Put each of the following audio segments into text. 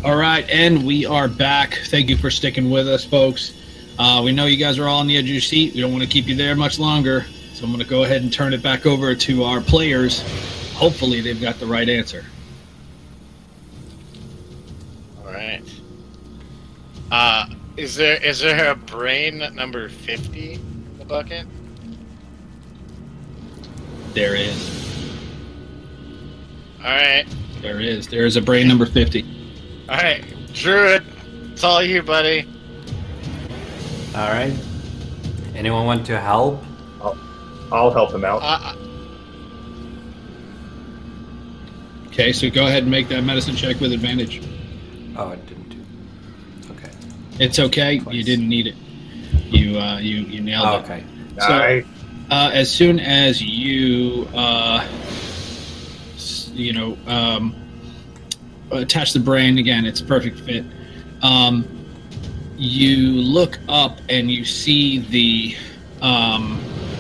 All right, and we are back. Thank you for sticking with us, folks. We know you guys are all on the edge of your seat. We don't want to keep you there much longer, so I'm going to go ahead and turn it back over to our players. Hopefully they've got the right answer. All right. Is there a brain number 50 in the bucket? There is. All right. There is. There is a brain number 50. All right, Druid, it's all you, buddy. All right. Anyone want to help? I'll help him out. Okay, so go ahead and make that medicine check with advantage. Oh, I didn't do. Okay. It's okay. Twice. You didn't need it. You nailed it. Okay. So, as soon as you attach the brain again, it's a perfect fit. You look up and you see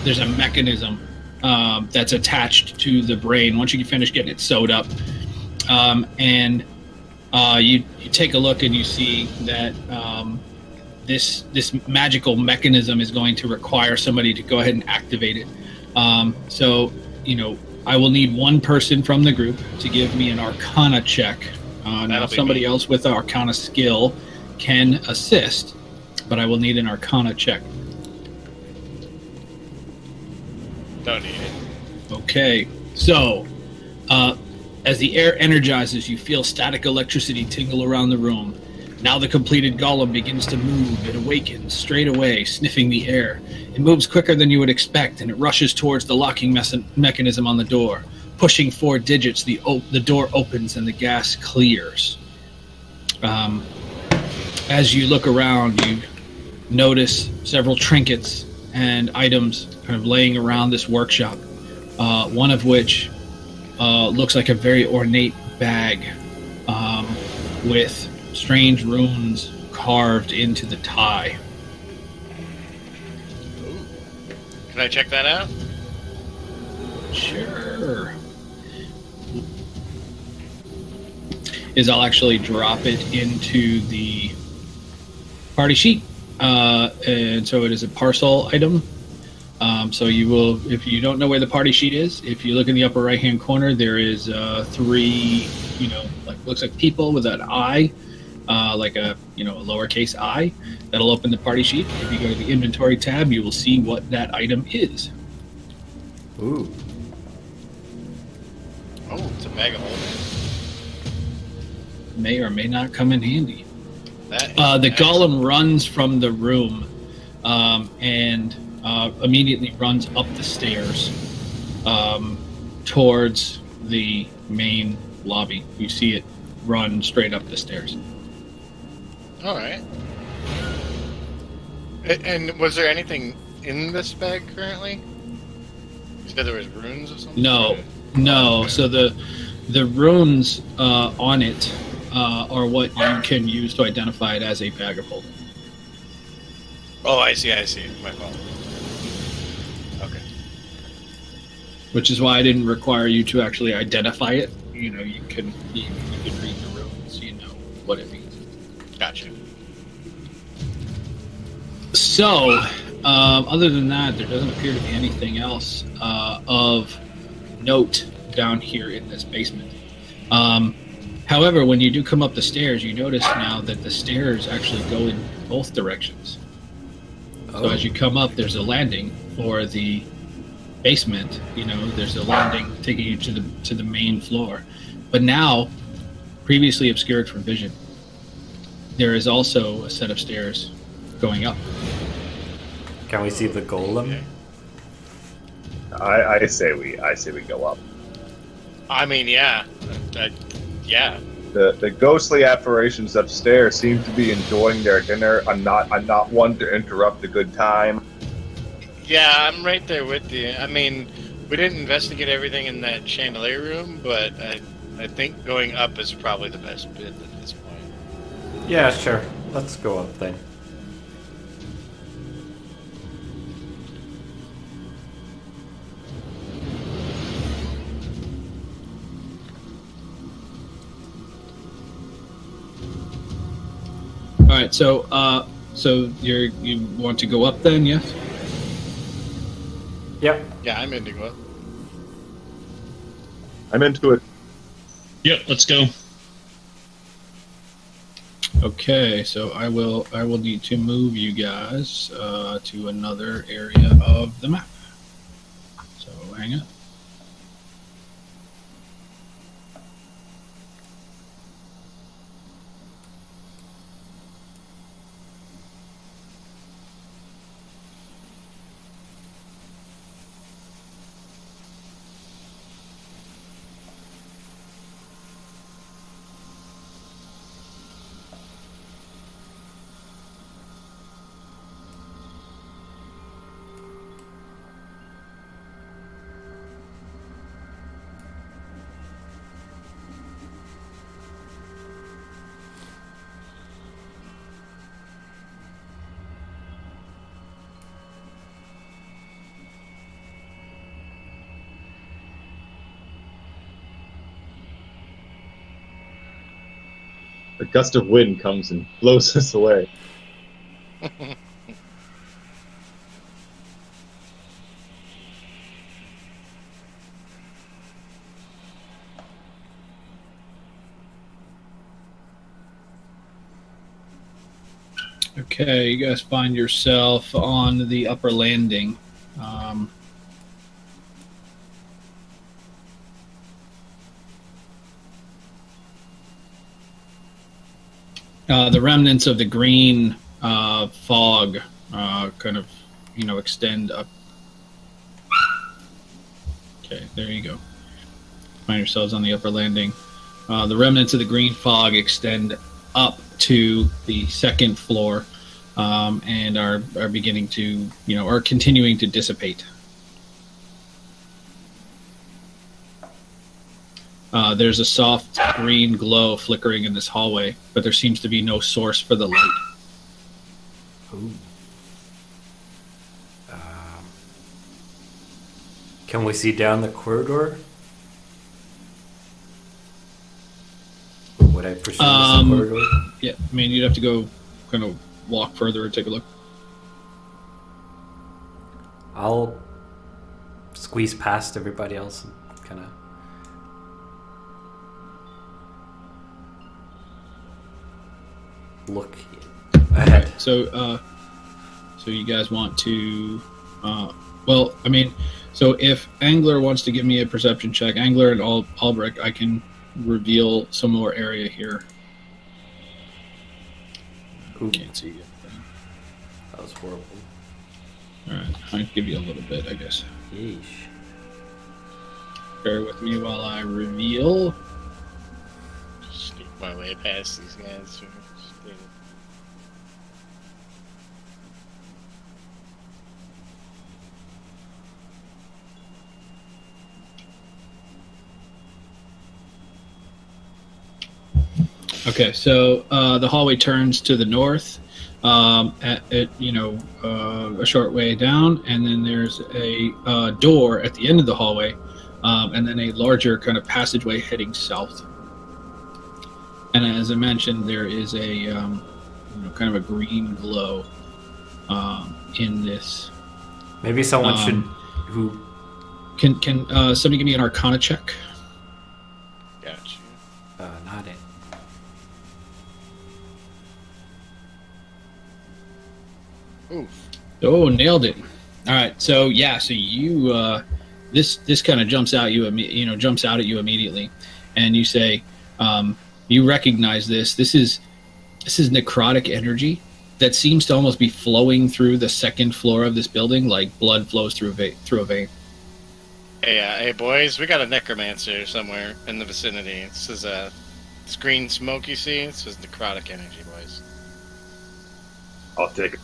there's a mechanism that's attached to the brain. Once you finish getting it sewed up, and you take a look and you see that this magical mechanism is going to require somebody to go ahead and activate it. So I will need one person from the group to give me an Arcana check. Now somebody else with Arcana skill can assist, but I will need an Arcana check. Don't need it. Okay, so as the air energizes, you feel static electricity tingle around the room. Now the completed golem begins to move. It awakens straight away, sniffing the air. It moves quicker than you would expect, and it rushes towards the locking mechanism on the door. Pushing 4 digits, the door opens and the gas clears. As you look around, you notice several trinkets and items kind of laying around this workshop. One of which looks like a very ornate bag with strange runes carved into the tie. Ooh. Can I check that out? Sure. I'll actually drop it into the party sheet. And so it is a parcel item. So you will, if you don't know where the party sheet is, if you look in the upper right hand corner, there is 3, looks like people with an eye, like a lowercase I. That'll open the party sheet. If you go to the inventory tab, you will see what that item is. Ooh. Oh, it's a bag of holding. May or may not come in handy. The golem runs from the room and immediately runs up the stairs towards the main lobby. You see it run straight up the stairs. All right. And was there anything in this bag currently? You said there was runes or something? No. Okay. So the runes on it are what you can use to identify it as a bag of holding. Oh, I see. My fault. Okay. Which is why I didn't require you to actually identify it. You can read the runes, you know what it means. Gotcha. So, other than that, there doesn't appear to be anything else of note down here in this basement. However, when you do come up the stairs, you notice now that the stairs actually go in both directions. Oh. So as you come up, there's a landing for the basement. There's a landing taking you to the main floor. But now, previously obscured from vision, there is also a set of stairs going up. Can we see the golem? I say we go up. I mean, yeah. Yeah. The ghostly apparitions upstairs seem to be enjoying their dinner. I'm not one to interrupt a good time. Yeah, I'm right there with you. I mean, we didn't investigate everything in that chandelier room, but I think going up is probably the best bit at this point. Yeah, sure. Let's go up then. right. So you want to go up then? Yes. Yep. Yeah, I'm in to go up. I'm into it. Yep, let's go. Okay. So I will need to move you guys to another area of the map. So hang on. A gust of wind comes and blows us away. Okay, you guys find yourself on the upper landing. The remnants of the green fog kind of, extend up. Okay, there you go. Find yourselves on the upper landing. The remnants of the green fog extend up to the second floor and are beginning to, are continuing to dissipate. There's a soft green glow flickering in this hallway, but there seems to be no source for the light. Ooh. Can we see down the corridor? Would I presume it's the corridor? Yeah, I mean, you'd have to go kind of walk further and take a look. I'll squeeze past everybody else and kind of look ahead. So you guys want to, well, I mean, so if Angler wants to give me a perception check, Angler and Albrecht, I can reveal some more area here. Ooh, Can't see anything. that was horrible. All right, I'll give you a little bit, I guess. Yeesh. Bear with me while I reveal. Sneak my way past these guys. Okay, so the hallway turns to the north, a short way down, and then there's a door at the end of the hallway, and then a larger kind of passageway heading south. And as I mentioned, there is a kind of a green glow in this. Maybe someone should. Who? Can somebody give me an Arcana check? Gotcha. Not it. Oof. Oh, nailed it! All right, so yeah, so you this kind of jumps out at you immediately, and you say you recognize this. This is necrotic energy that seems to almost be flowing through the second floor of this building, like blood flows through a vein. Hey boys, we got a necromancer somewhere in the vicinity. This is this green smoke you see. This is necrotic energy, boys. I'll take it.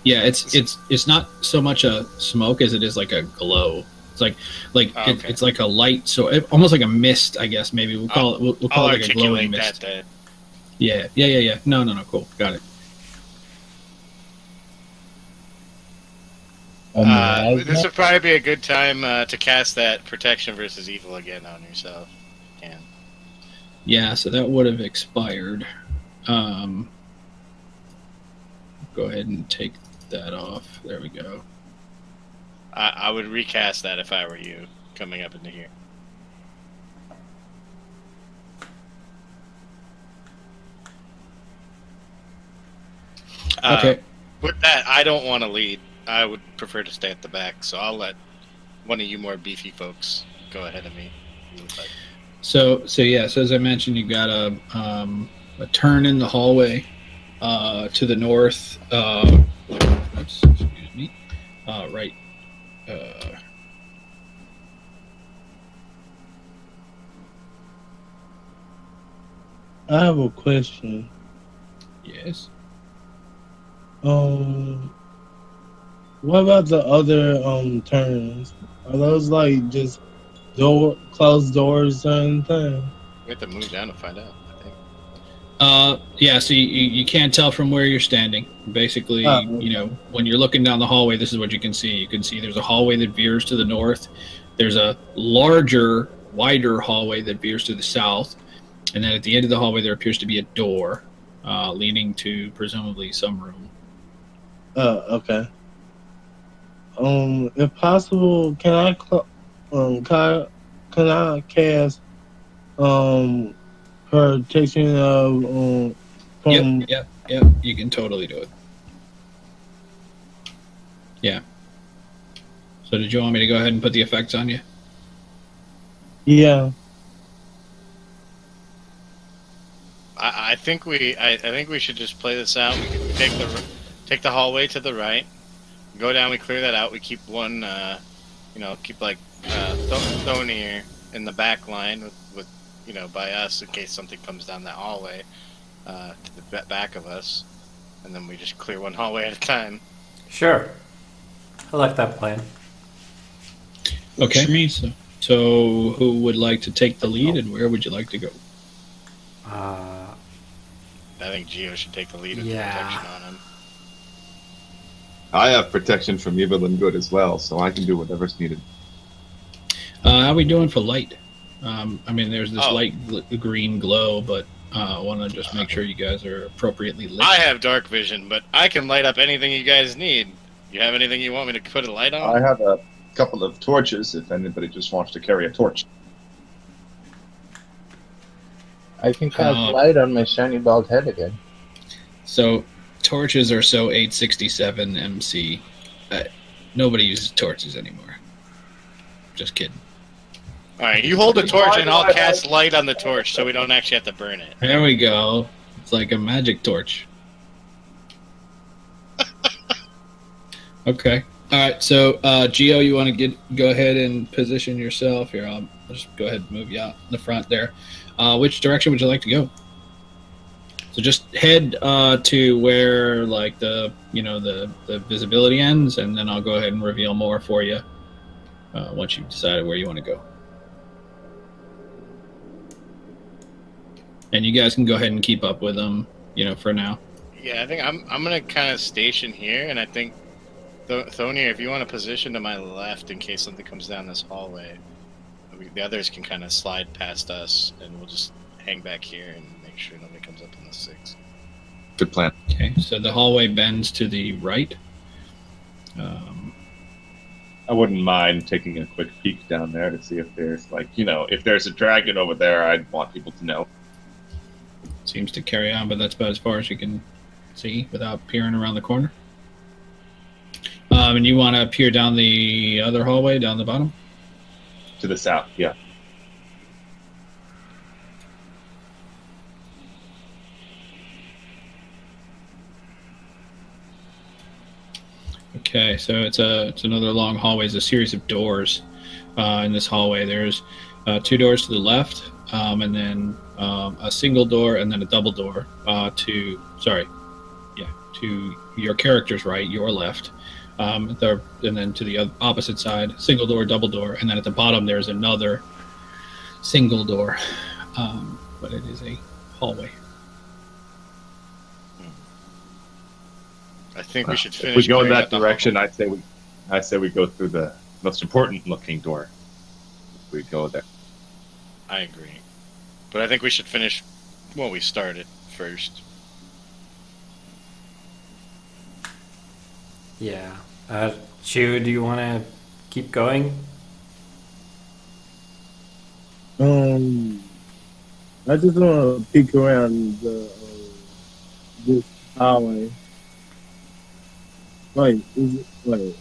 Yeah, it's not so much a smoke as it is like a glow. It's like okay. it's like a light, so almost like a mist, I guess. Maybe we'll call it we'll call it like a glowing mist. That. Yeah. No, cool, got it. This would probably be a good time to cast that protection versus evil again on yourself. Yeah. Yeah, so that would have expired. Go ahead and take that off. There we go. I would recast that if I were you, coming up into here. Okay. With that, I don't want to lead. I would prefer to stay at the back, so I'll let one of you more beefy folks go ahead of me. So as I mentioned, you got a turn in the hallway to the north. Excuse me. Right. I have a question. Yes. What about the other turns? Are those like just closed doors or anything? We have to move down to find out, I think. Yeah, so you can't tell from where you're standing. Basically, Okay. when you're looking down the hallway, this is what you can see. You can see there's a hallway that veers to the north. There's a larger, wider hallway that veers to the south. And then at the end of the hallway, there appears to be a door leading to presumably some room. Okay. If possible, can I cast protection of from? Yep. You can totally do it. Yeah. So did you want me to go ahead and put the effects on you? Yeah. I think we should just play this out. We take the hallway to the right, go down. We clear that out. We keep one, keep Thonir in the back line with by us in case something comes down that hallway to the back of us, and then we just clear one hallway at a time. Sure. I like that plan. Okay. For me. So who would like to take the lead, and where would you like to go? I think Geo should take the lead with the protection on him. I have protection from evil and good as well, so I can do whatever's needed. How are we doing for light? There's this light green glow, but I want to just make sure you guys are appropriately lit. I have dark vision, but I can light up anything you guys need. You have anything you want me to put a light on? I have a couple of torches if anybody just wants to carry a torch. I can cast light on my shiny bald head again. So, torches are so 867 MC. Nobody uses torches anymore. Just kidding. Alright, you hold the torch and I'll cast light on the torch so we don't actually have to burn it. There we go. It's like a magic torch. Okay. Alright, so Geo, you want to go ahead and position yourself here. I'll just go ahead and move you out in the front there. Which direction would you like to go? So just head to where the visibility ends, and then I'll go ahead and reveal more for you once you've decided where you want to go. And you guys can go ahead and keep up with them, for now. Yeah, I think I'm gonna kind of station here, and I think Thonir, if you want to position to my left in case something comes down this hallway, the others can kind of slide past us, and we'll just hang back here and make sure nobody comes up on the 6. Good plan. Okay, so the hallway bends to the right. I wouldn't mind taking a quick peek down there to see if there's, if there's a dragon over there, I'd want people to know. Seems to carry on, but that's about as far as you can see without peering around the corner. And you want to peer down the other hallway, down the bottom? To the south, yeah. Okay, so it's another long hallway. It's a series of doors in this hallway. There's 2 doors to the left, and then a single door, and then a double door to your character's right, your left. And then to the opposite side, single door, double door, and then at the bottom there's another single door, but it is a hallway. I think we should finish. If we go in clearing that out the direction, I say we go through the most important looking door. We go there. I agree, but I think we should finish what we started first. Yeah. Chu, do you want to keep going? I just want to peek around this highway. Wait, wait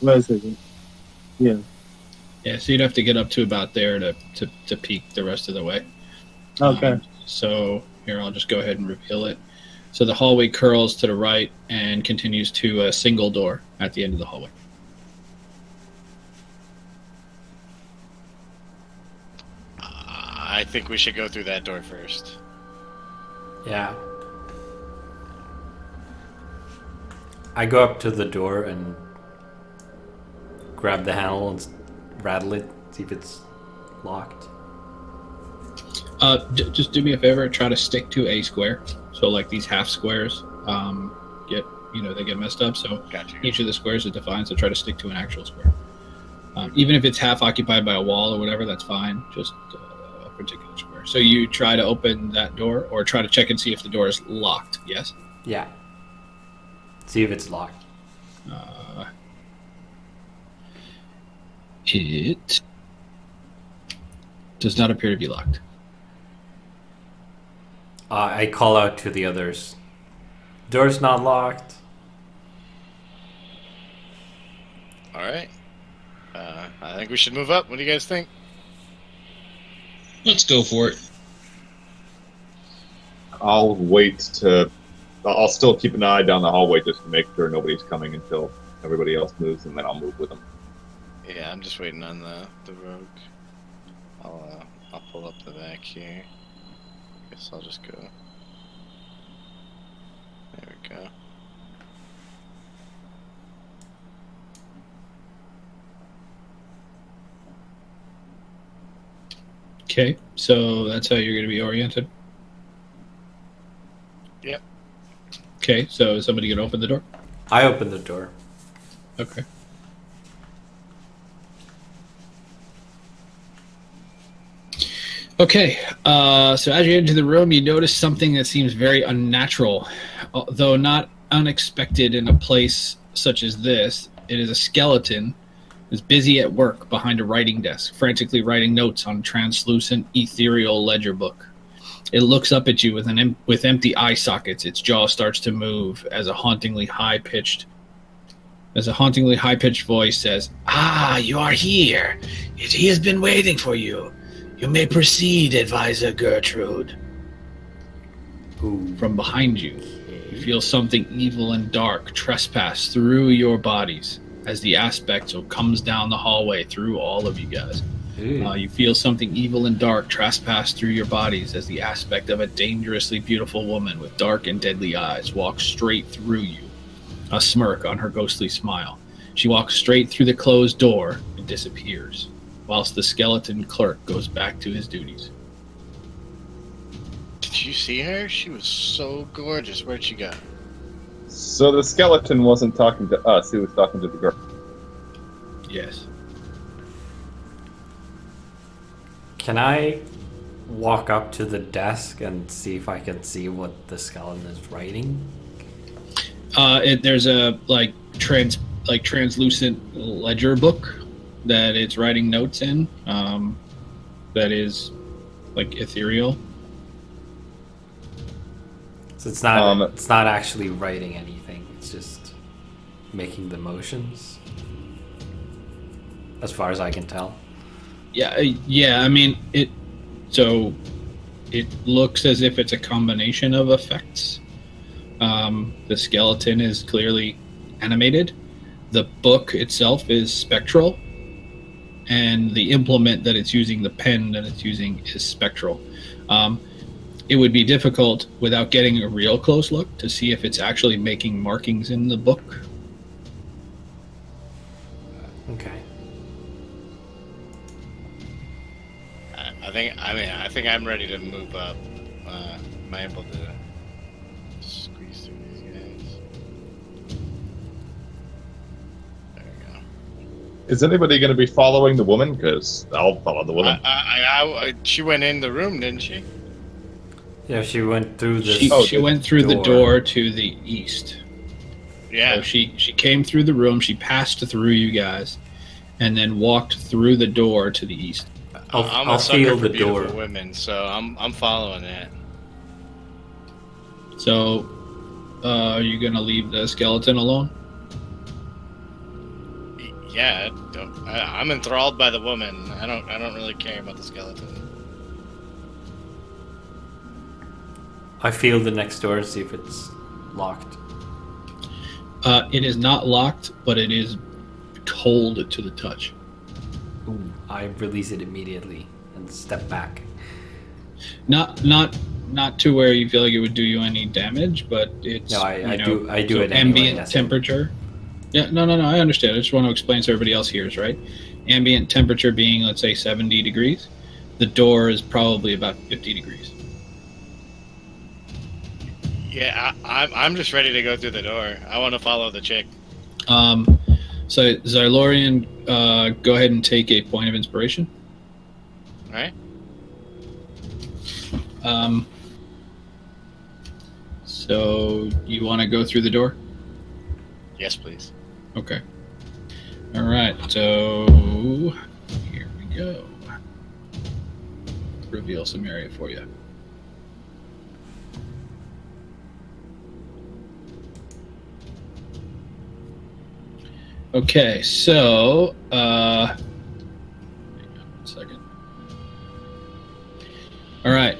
a second. Yeah. Yeah, so you'd have to get up to about there to peek the rest of the way. Okay. So here, I'll just go ahead and reveal it. So the hallway curls to the right and continues to a single door at the end of the hallway. I think we should go through that door first. Yeah. I go up to the door and grab the handle and rattle it, see if it's locked. Just do me a favor, try to stick to a square. So like these half squares they get messed up. So Gotcha. each of the squares is defined, so try to stick to an actual square. Even if it's half occupied by a wall or whatever, that's fine. Just a particular square. So you try to open that door or try to check and see if the door is locked. Yes? Yeah. See if it's locked. It does not appear to be locked. I call out to the others. Door's not locked. All right. I think we should move up. What do you guys think? Let's go for it. I'll still keep an eye down the hallway just to make sure nobody's coming until everybody else moves, and then I'll move with them. Yeah, I'm just waiting on the rogue. I'll pull up the back here. Guess I'll just go. There we go. Okay, so that's how you're going to be oriented? Yep. Okay, so is somebody going to open the door? I open the door. Okay. Okay, so as you enter the room, you notice something that seems very unnatural, though not unexpected in a place such as this. It is a skeleton who's busy at work behind a writing desk, frantically writing notes on a translucent, ethereal ledger book. It looks up at you with empty eye sockets. Its jaw starts to move as a hauntingly high-pitched voice says, "Ah, you are here. He has been waiting for you. You may proceed, Advisor Gertrude." Ooh. From behind you, you feel something evil and dark trespass through your bodies as the aspect comes down the hallway through all of you guys. You feel something evil and dark trespass through your bodies as the aspect of a dangerously beautiful woman with dark and deadly eyes walks straight through you, a smirk on her ghostly smile. She walks straight through the closed door and disappears, whilst the skeleton clerk goes back to his duties. Did you see her? She was so gorgeous. Where'd she go? So the skeleton wasn't talking to us, he was talking to the girl. Yes. Can I walk up to the desk and see if I can see what the skeleton is writing? There's a translucent ledger book that it's writing notes in. That is like ethereal. So it's not actually writing anything. It's just making the motions, as far as I can tell. Yeah. I mean, it looks as if it's a combination of effects. The skeleton is clearly animated. The book itself is spectral, and the implement that it's using, the pen that it's using, is spectral. It would be difficult without getting a real close look to see if it's actually making markings in the book. Okay. I think I'm ready to move up. Am I able to squeeze through these guys? There we go. Is anybody going to be following the woman? Because I'll follow the woman. She went in the room, didn't she? Yeah, she went through the. She went through the door to the east. Yeah. So she came through the room. She passed through you guys, and then walked through the door to the east. I'm I'll a sucker feel for the beautiful door. women, so I'm following that. So, are you gonna leave the skeleton alone? Yeah, I'm enthralled by the woman. I don't really care about the skeleton. I feel the next door and see if it's locked. It is not locked, but it is cold to the touch. Ooh, I release it immediately and step back. Not to where you feel like it would do you any damage, but it's No, I do so it anyway. ambient Yes. temperature. Yeah, no, I understand. I just want to explain so everybody else hears, right? Ambient temperature being, let's say, 70 degrees. The door is probably about 50 degrees. Yeah, I'm just ready to go through the door. I want to follow the chick. So Xylorian, go ahead and take a point of inspiration. All right. So you want to go through the door? Yes, please. Okay. All right. So here we go. Reveal some area for you. Okay, so hang on 1 second. All right.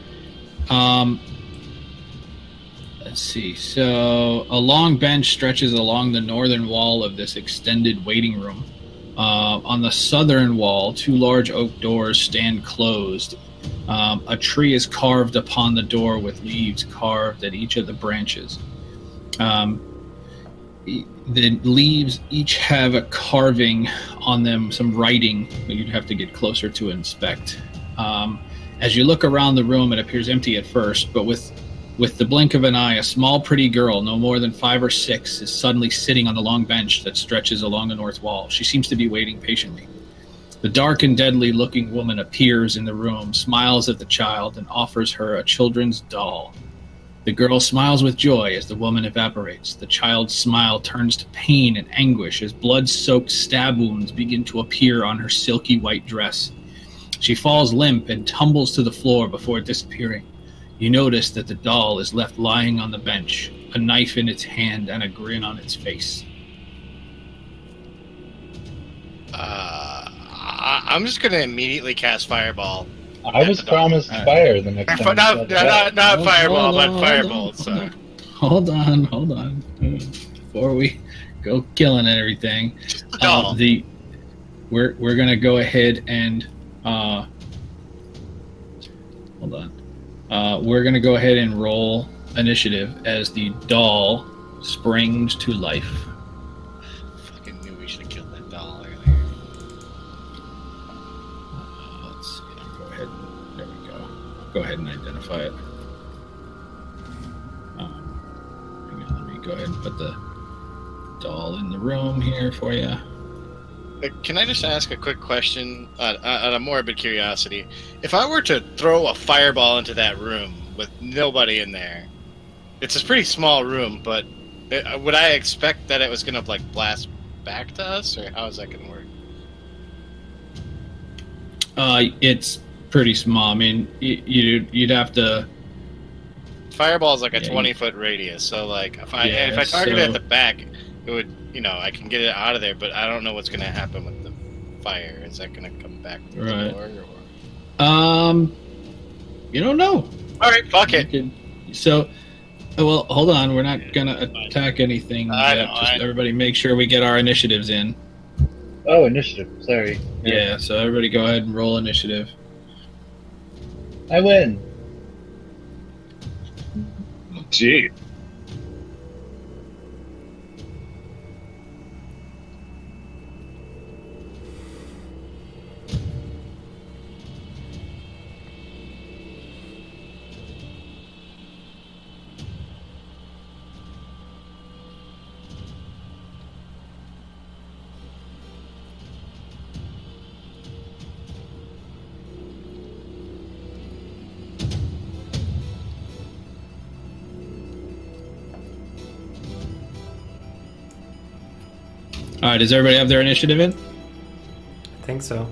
Let's see. So a long bench stretches along the northern wall of this extended waiting room. On the southern wall, 2 large oak doors stand closed. A tree is carved upon the door with leaves carved at each of the branches. The leaves each have a carving on them, some writing that you'd have to get closer to inspect. As you look around the room, it appears empty at first, but with the blink of an eye, a small, pretty girl, no more than 5 or 6, is suddenly sitting on the long bench that stretches along the north wall. She seems to be waiting patiently. The dark and deadly-looking woman appears in the room, smiles at the child, and offers her a children's doll. The girl smiles with joy as the woman evaporates. The child's smile turns to pain and anguish as blood-soaked stab wounds begin to appear on her silky white dress. She falls limp and tumbles to the floor before disappearing. You notice that the doll is left lying on the bench, a knife in its hand and a grin on its face. I'm just gonna immediately cast Fireball. I was promised fire the next time. Not Fireball, but Fireball. So. Hold on. Before we go killing everything, Doll. we're gonna go ahead and hold on. We're gonna go ahead and roll initiative as the doll springs to life. Fucking knew we should have killed that doll earlier. Let's see. Go ahead. There we go. Go ahead and identify it. Hang on, let me go ahead and put the doll in the room here for you. Can I just ask a quick question out of morbid curiosity? If I were to throw a fireball into that room with nobody in there, it's a pretty small room, but would I expect that it was going to like blast back to us, or how is that going to work? It's pretty small. I mean, you'd have to. Fireball is like a 20-foot radius, so like if I target it at the back, it would, I can get it out of there, but I don't know what's going to happen with the fire. Is that going to come back through the door? You don't know. All right, fuck it. So, well, hold on. We're not going to attack anything yet. Everybody make sure we get our initiatives in. Oh, initiative. Sorry. Yeah, so everybody go ahead and roll initiative. I win. Gee. All right, does everybody have their initiative in? I think so.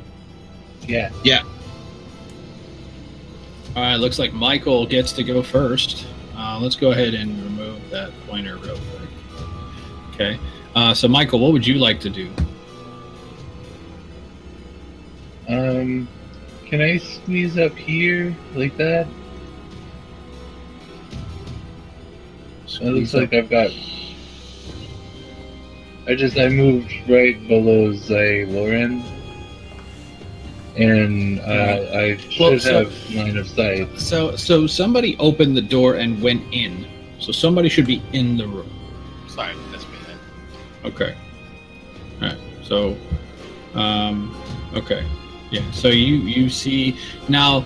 Yeah. Yeah. All right, looks like Michael gets to go first. Let's go ahead and remove that pointer real quick. Okay. So, Michael, what would you like to do? Can I squeeze up here like that? It looks like I've got. I moved right below Lauren, and I should have line of sight. So somebody opened the door and went in. So somebody should be in the room. Sorry, that's me then. Okay. All right. So, okay. Yeah. So you see now.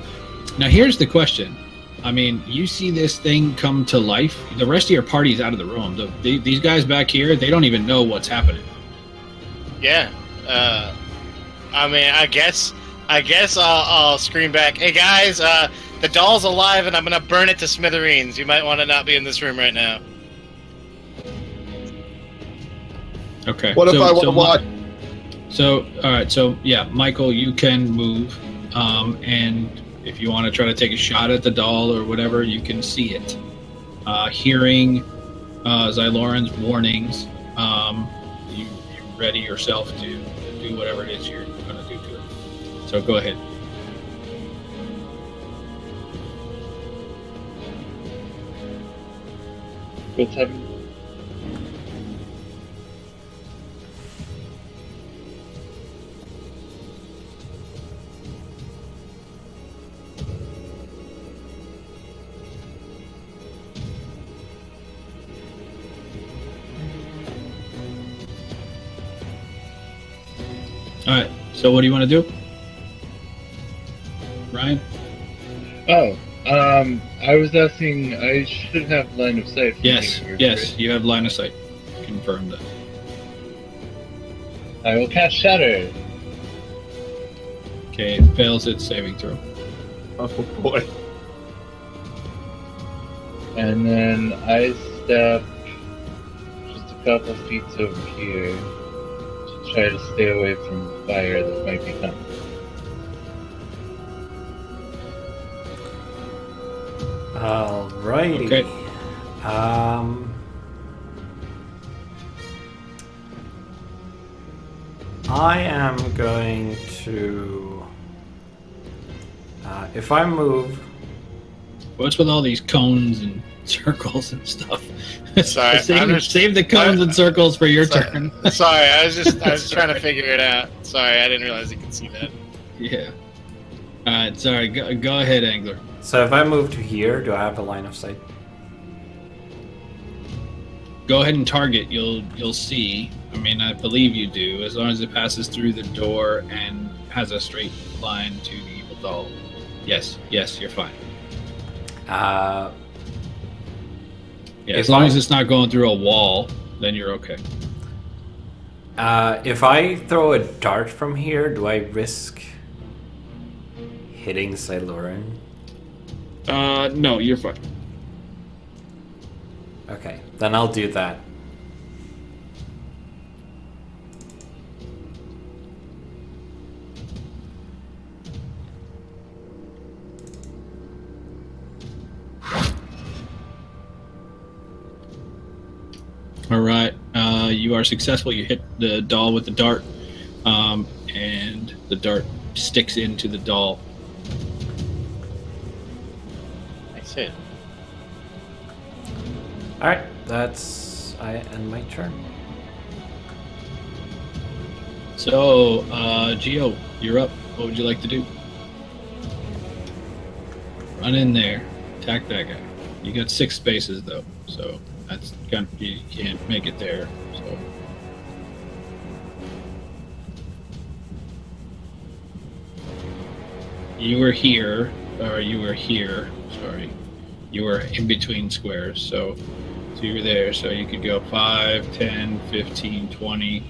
Here's the question. I mean, you see this thing come to life. The rest of your party's out of the room. These guys back here, they don't even know what's happening. Yeah. I mean, I guess I'll scream back, "Hey guys, the doll's alive, and I'm gonna burn it to smithereens. You might want to not be in this room right now." Okay. What if I want to watch? So, all right. So, yeah, Michael, you can move, and if you want to try to take a shot at the doll or whatever, you can see it. Hearing Xyloran's warnings, you ready yourself to do whatever it is you're going to do to it. So go ahead. What's happening? All right. So what do you want to do, Ryan? Oh, I was asking. I should have line of sight. Yes. Yes. You have line of sight. Confirmed that. I will cast Shatter. Okay. It fails its saving throw. Oh boy. And then I step just a couple feet over here to try to stay away from fire that might be coming. Alrighty. Okay. I am going to. If I move. What's with all these cones and circles and stuff? Sorry, save the cones and circles for your turn. Sorry, I was trying to figure it out. Sorry, I didn't realize you could see that. Yeah. All right. Sorry. Go ahead, Angler. So if I move to here, do I have a line of sight? Go ahead and target. You'll see. I mean, I believe you do, as long as it passes through the door and has a straight line to the evil doll. Yes, you're fine. Yeah, as long as it's not going through a wall, then you're okay. If I throw a dart from here, do I risk hitting Xyloran? No, you're fine. Okay, then I'll do that. All right. You are successful. You hit the doll with the dart, and the dart sticks into the doll. That's it. Alright, I end my turn. So, Gio, you're up. What would you like to do? Run in there. Attack that guy. You got 6 spaces, though, so that's kind of, you can't make it there. So. You were here, sorry. You were in between squares, so you were there, so you could go 5, 10, 15, 20,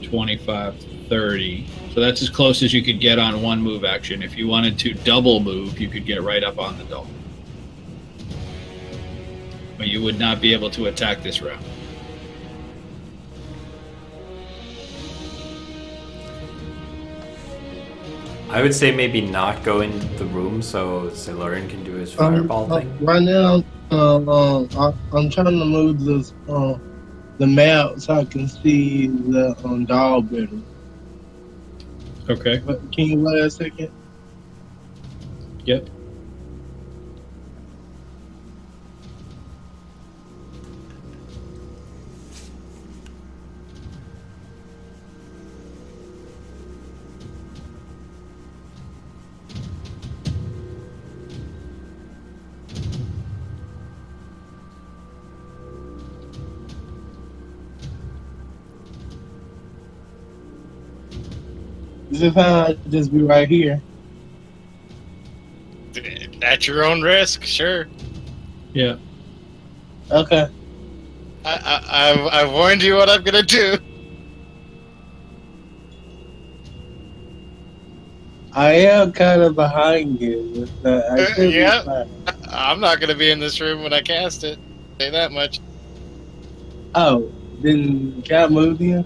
25, 30. So that's as close as you could get on one move action. If you wanted to double move, you could get right up on the doll. But you would not be able to attack this round. I would say maybe not go in the room so Zaloran can do his fireball thing. Right now, I'm trying to move this the map so I can see the doll better. Okay. But can you wait a second? Yep. Is it fine? I'll just be right here. At your own risk, sure. Yeah. Okay. I've warned you what I'm gonna do. I am kind of behind you. I should be Yeah. fine. I'm not gonna be in this room when I cast it. Say that much. Oh, then can I move you?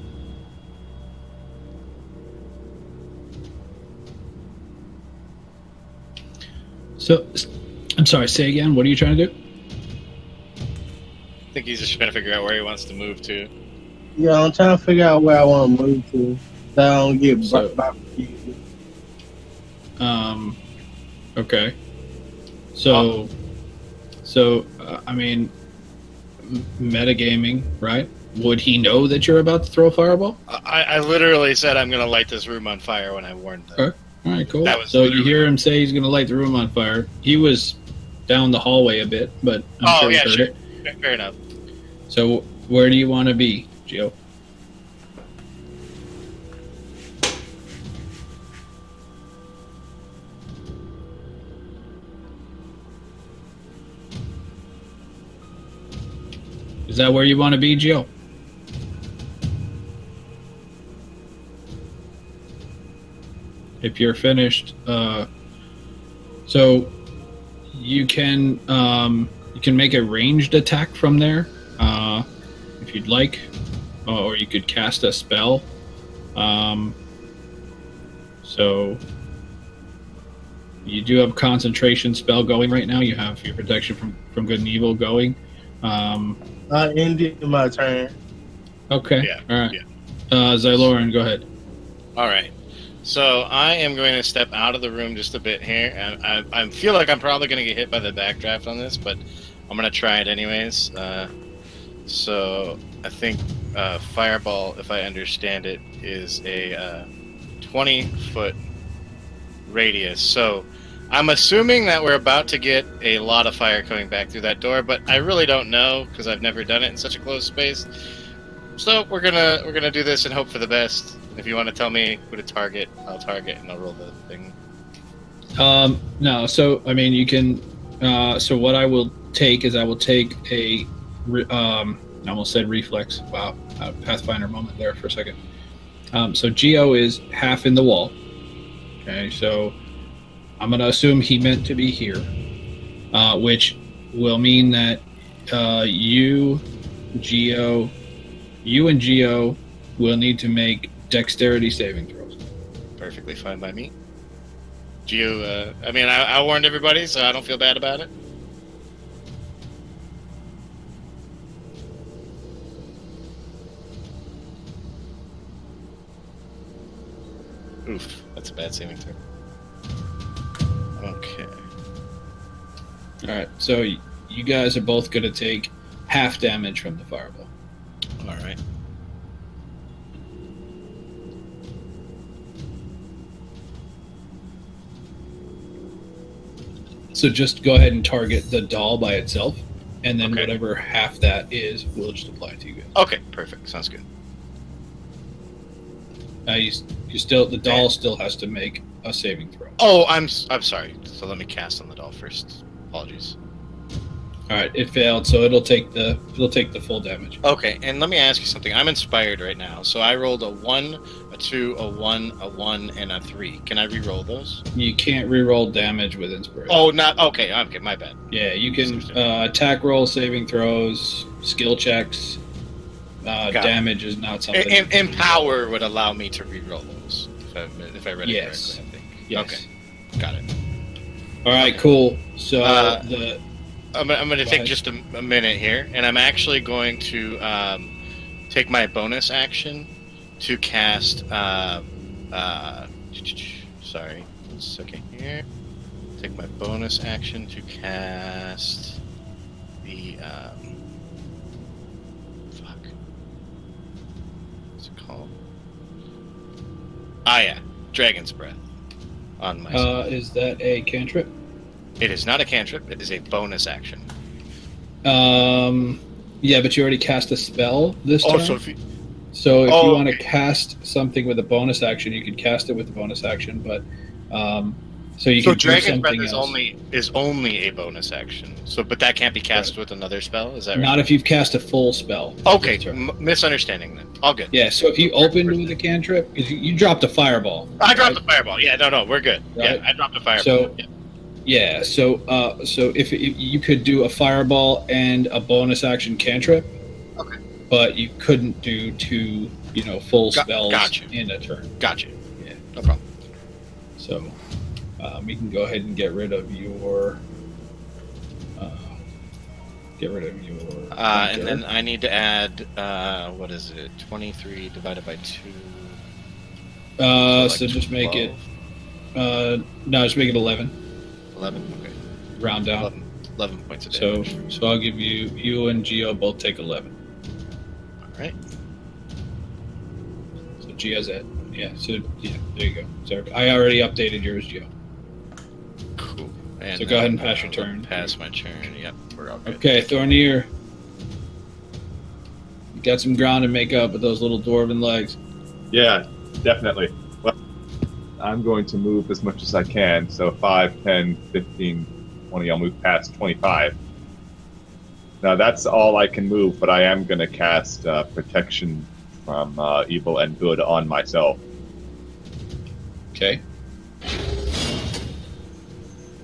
So, I'm sorry. Say again. What are you trying to do? I think he's just trying to figure out where he wants to move to. Yeah, I'm trying to figure out where I want to move to, so I don't get So- barbecue. Okay. So, I mean, metagaming, right? Would he know that you're about to throw a fireball? I literally said I'm gonna light this room on fire when I warned them. Okay. All right, cool. That was So you literally- hear him say he's going to light the room on fire. He was down the hallway a bit, but I'm sure he heard sure. it. Fair enough. So where do you want to be, Gio? Is that where you want to be, Gio? If you're finished, so you can make a ranged attack from there, if you'd like, or you could cast a spell. So you do have a concentration spell going right now. You have your protection from good and evil going. I ended my turn. Okay. Yeah, All right. yeah. Zyloran, go ahead. All right. So I am going to step out of the room just a bit here, and I feel like I'm probably going to get hit by the backdraft on this, but I'm going to try it anyways. So I think Fireball, if I understand it, is a 20-foot radius. So I'm assuming that we're about to get a lot of fire coming back through that door, but I really don't know because I've never done it in such a close space. So we're gonna do this and hope for the best. If you want to tell me who to target, I'll target and I'll roll the thing. No, so I mean you can. So what I will take is I will take a. I almost said reflex. Wow, Pathfinder moment there for a second. So Geo is half in the wall. Okay, so I'm gonna assume he meant to be here, which will mean that you and Geo will need to make dexterity saving throws. Perfectly fine by me. Geo, I mean, I warned everybody, so I don't feel bad about it. Oof, that's a bad saving throw. Okay. All right, so you guys are both going to take half damage from the fireball. All right. So just go ahead and target the doll by itself, and then Okay. whatever half that is will just apply to you guys. Okay, perfect. Sounds good. You still, the doll still has to make a saving throw. Oh, I'm sorry. So let me cast on the doll first. Apologies. All right, it failed, so it'll take the full damage. Okay, and let me ask you something. I'm inspired right now. So I rolled a 1, a 2, a 1, a 1, and a 3. Can I re-roll those? You can't re-roll damage with inspiration. Oh, not okay. Okay, my bad. Yeah, you can attack roll, saving throws, skill checks. it. Damage is not something. Empower would allow me to re-roll those if I read it Yes. correctly. I think. Yes. Okay. Got it. All right. Cool. So I'm going to take just a minute here, and I'm actually going to take my bonus action to cast. Sorry, 1 second here. Take my bonus action to cast the. What's it called? Ah, yeah, Dragon's Breath on myself. is that a cantrip? It is not a cantrip. It is a bonus action. Yeah, but you already cast a spell this turn. So So if you want to okay. cast something with a bonus action, you could cast it with a bonus action. But so you So can do Dragon's Breath something is else. only a bonus action. So, but that can't be cast with another spell. Is that right? Not if you've cast a full spell. Okay, this turn. misunderstanding then. All good. Yeah. So if you opened with a cantrip, because you dropped a fireball. I dropped the fireball. Yeah, no, we're good. Right. Yeah, I dropped the fireball. So yeah. yeah. So if you could do a fireball and a bonus action cantrip. Okay. But you couldn't do two, full spells gotcha. in a turn. Gotcha. Yeah. No problem. So we can go ahead and get rid of your. And then I need to add. What is it? 23 divided by 2. So like just make 12? it. No, just make it 11. 11. Okay. Round down. 11 points of So damage. I'll give you and Geo both take 11. All right. So Geo's at there you go. So I already updated yours, Geo. Cool. And So go ahead and then, pass your turn. Pass my turn. Yep, we're all good. Okay, Thornir. You got some ground to make up with those little dwarven legs. Yeah, definitely. Well, I'm going to move as much as I can. So 5, 10, 15, 20. I'll move past 25. Now that's all I can move, but I am going to cast protection from evil and good on myself. Okay.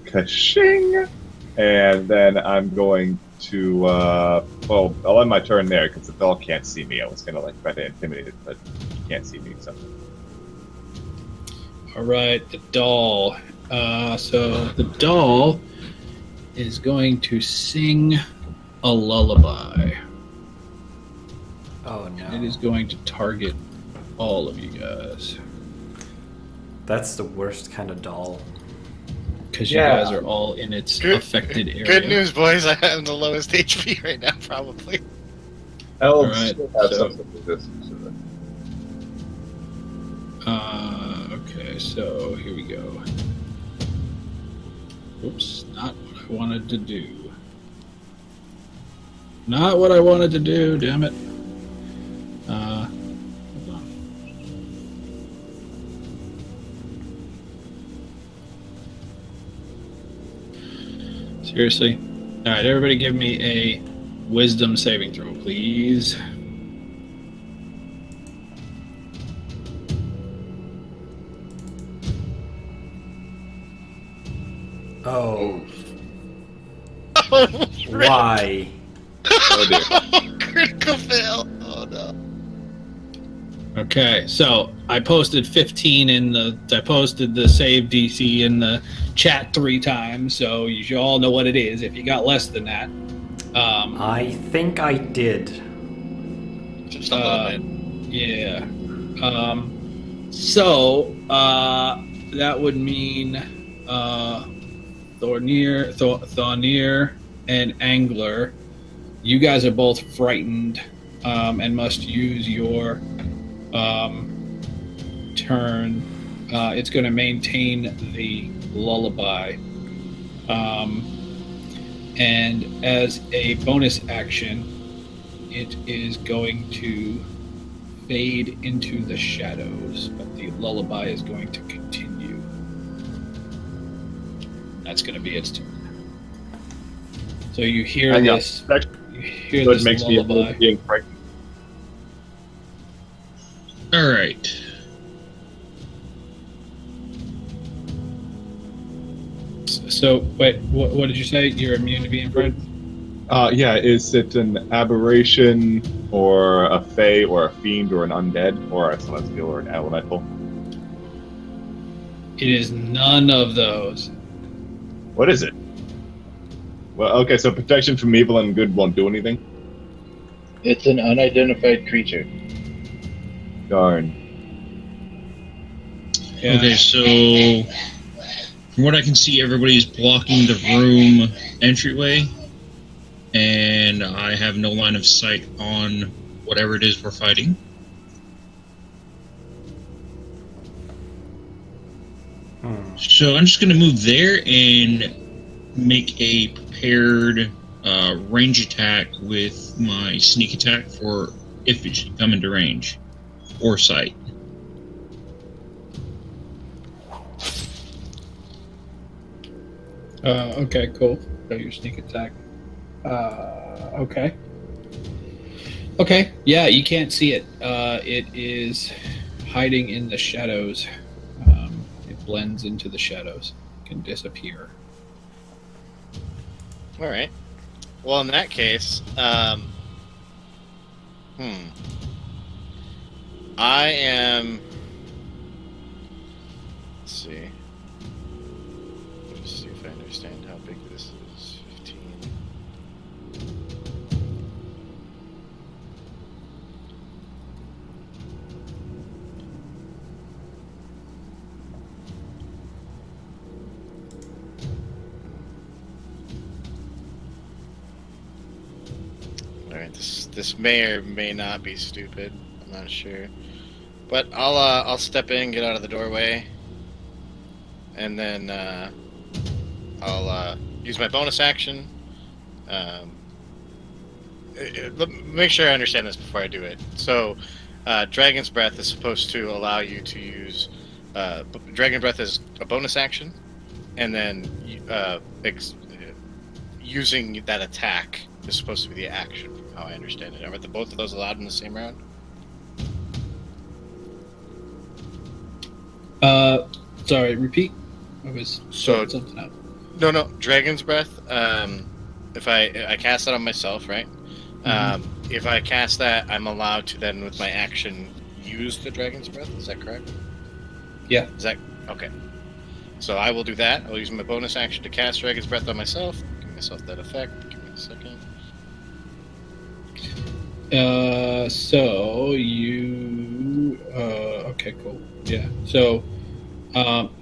Ka-shing! And then I'm going to, I'll end my turn there because the doll can't see me. I was going to try to intimidate it, but he can't see me. So. All right, the doll. So the doll is going to sing a lullaby. Oh no. It is going to target all of you guys That's the worst kind of doll. because you guys are all in its affected area. Good news, boys. I have the lowest HP right now, probably. Elves Alright, have so- something with this. Okay, so here we go. Oops, not what I wanted to do. Not what I wanted to do, damn it. Hold on. Seriously? Alright, everybody give me a wisdom saving throw, please. Oh, Oh, why? Oh dear. critical fail. Oh no. Okay, so I posted 15 I posted the save DC in the chat 3 times, so you should all know what it is. If you got less than that, I think I did. Just a little bit. yeah. So that would mean Thornir and Angler, you guys are both frightened and must use your turn. It's going to maintain the lullaby. And as a bonus action, it is going to fade into the shadows, but the lullaby is going to continue. That's going to be its turn. So you hear this. You hear So this it makes me lullaby. being frightened. All right. So wait, what did you say? You're immune to being frightened? Yeah, is it an aberration or a fae or a fiend or an undead or a celestial or an elemental? It is none of those. What is it? Well, okay, so protection from evil and good won't do anything? It's an unidentified creature. Darn. Yeah. Okay, so from what I can see, everybody's blocking the room entryway, and I have no line of sight on whatever it is we're fighting. So I'm just going to move there and make a prepared range attack with my sneak attack for if it should come into range or sight. Okay, cool. So your sneak attack. Okay. Okay, yeah, you can't see it. It is hiding in the shadows. It blends into the shadows. It can disappear. All right. Well, in that case, I am. Let's see. Let's see if I understand how big this is. 15. All right. This may or may not be stupid. I'm not sure. But I'll step in, get out of the doorway, and then I'll use my bonus action. Make sure I understand this before I do it. So, Dragon's Breath is supposed to allow you to use Dragon Breath is a bonus action, and then using that attack is supposed to be the action. From how I understand it, are both of those allowed in the same round? Sorry, repeat. I was So something out. No, Dragon's Breath. If I cast that on myself, right? If I cast that, I'm allowed to then, with my action, use the Dragon's Breath. Is that correct? Yeah. Is that okay? So I will do that. I'll use my bonus action to cast Dragon's Breath on myself. Give myself that effect. Give me a second. So you. Okay, cool. Yeah. So,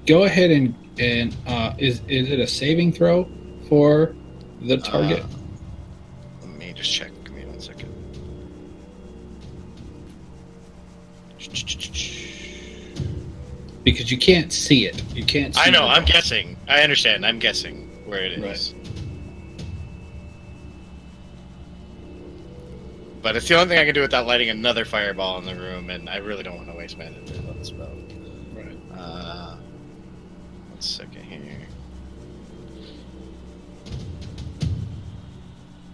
go ahead and is it a saving throw for the target? Let me just check. Give me 1 second. Because you can't see it. You can't. See I know. the I'm guessing. I understand. I'm guessing where it is. Right. But it's the only thing I can do without lighting another fireball in the room, and I really don't want to waste mana on the spell. Right. 1 second here.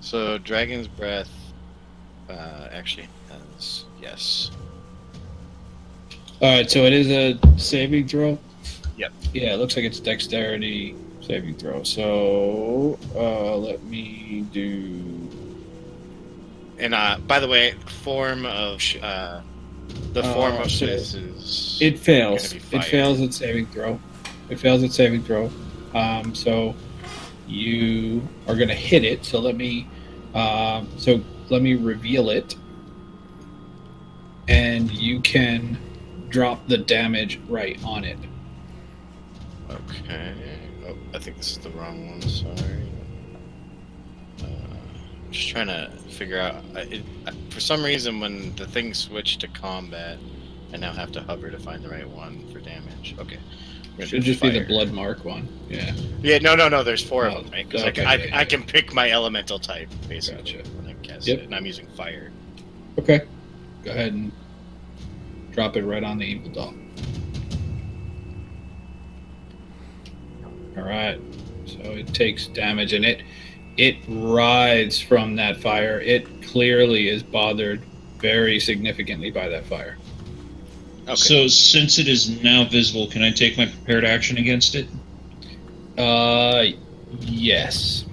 So Dragon's Breath actually has yes. All right. So it is a saving throw. Yep. Yeah. It looks like it's dexterity saving throw. So let me do. And by the way, form of the form of so this is it fails. gonna be fire. It fails its saving throw. It fails its saving throw. So you are going to hit it. So let me reveal it, and you can drop the damage right on it. Okay. Oh, I think this is the wrong one. Sorry. Just trying to figure out. For some reason, when the thing switched to combat, I now have to hover to find the right one for damage. Okay. Should just be the blood mark one. Yeah. Yeah. No. There's 4 of them, right? Because okay, I can pick my elemental type basically Gotcha. when I cast Yep. it, and I'm using fire. Okay. Go ahead and drop it right on the evil doll. All right. So it takes damage, and it rides from that fire. It clearly is bothered very significantly by that fire. Okay. So since it is now visible, can I take my prepared action against it? Yes.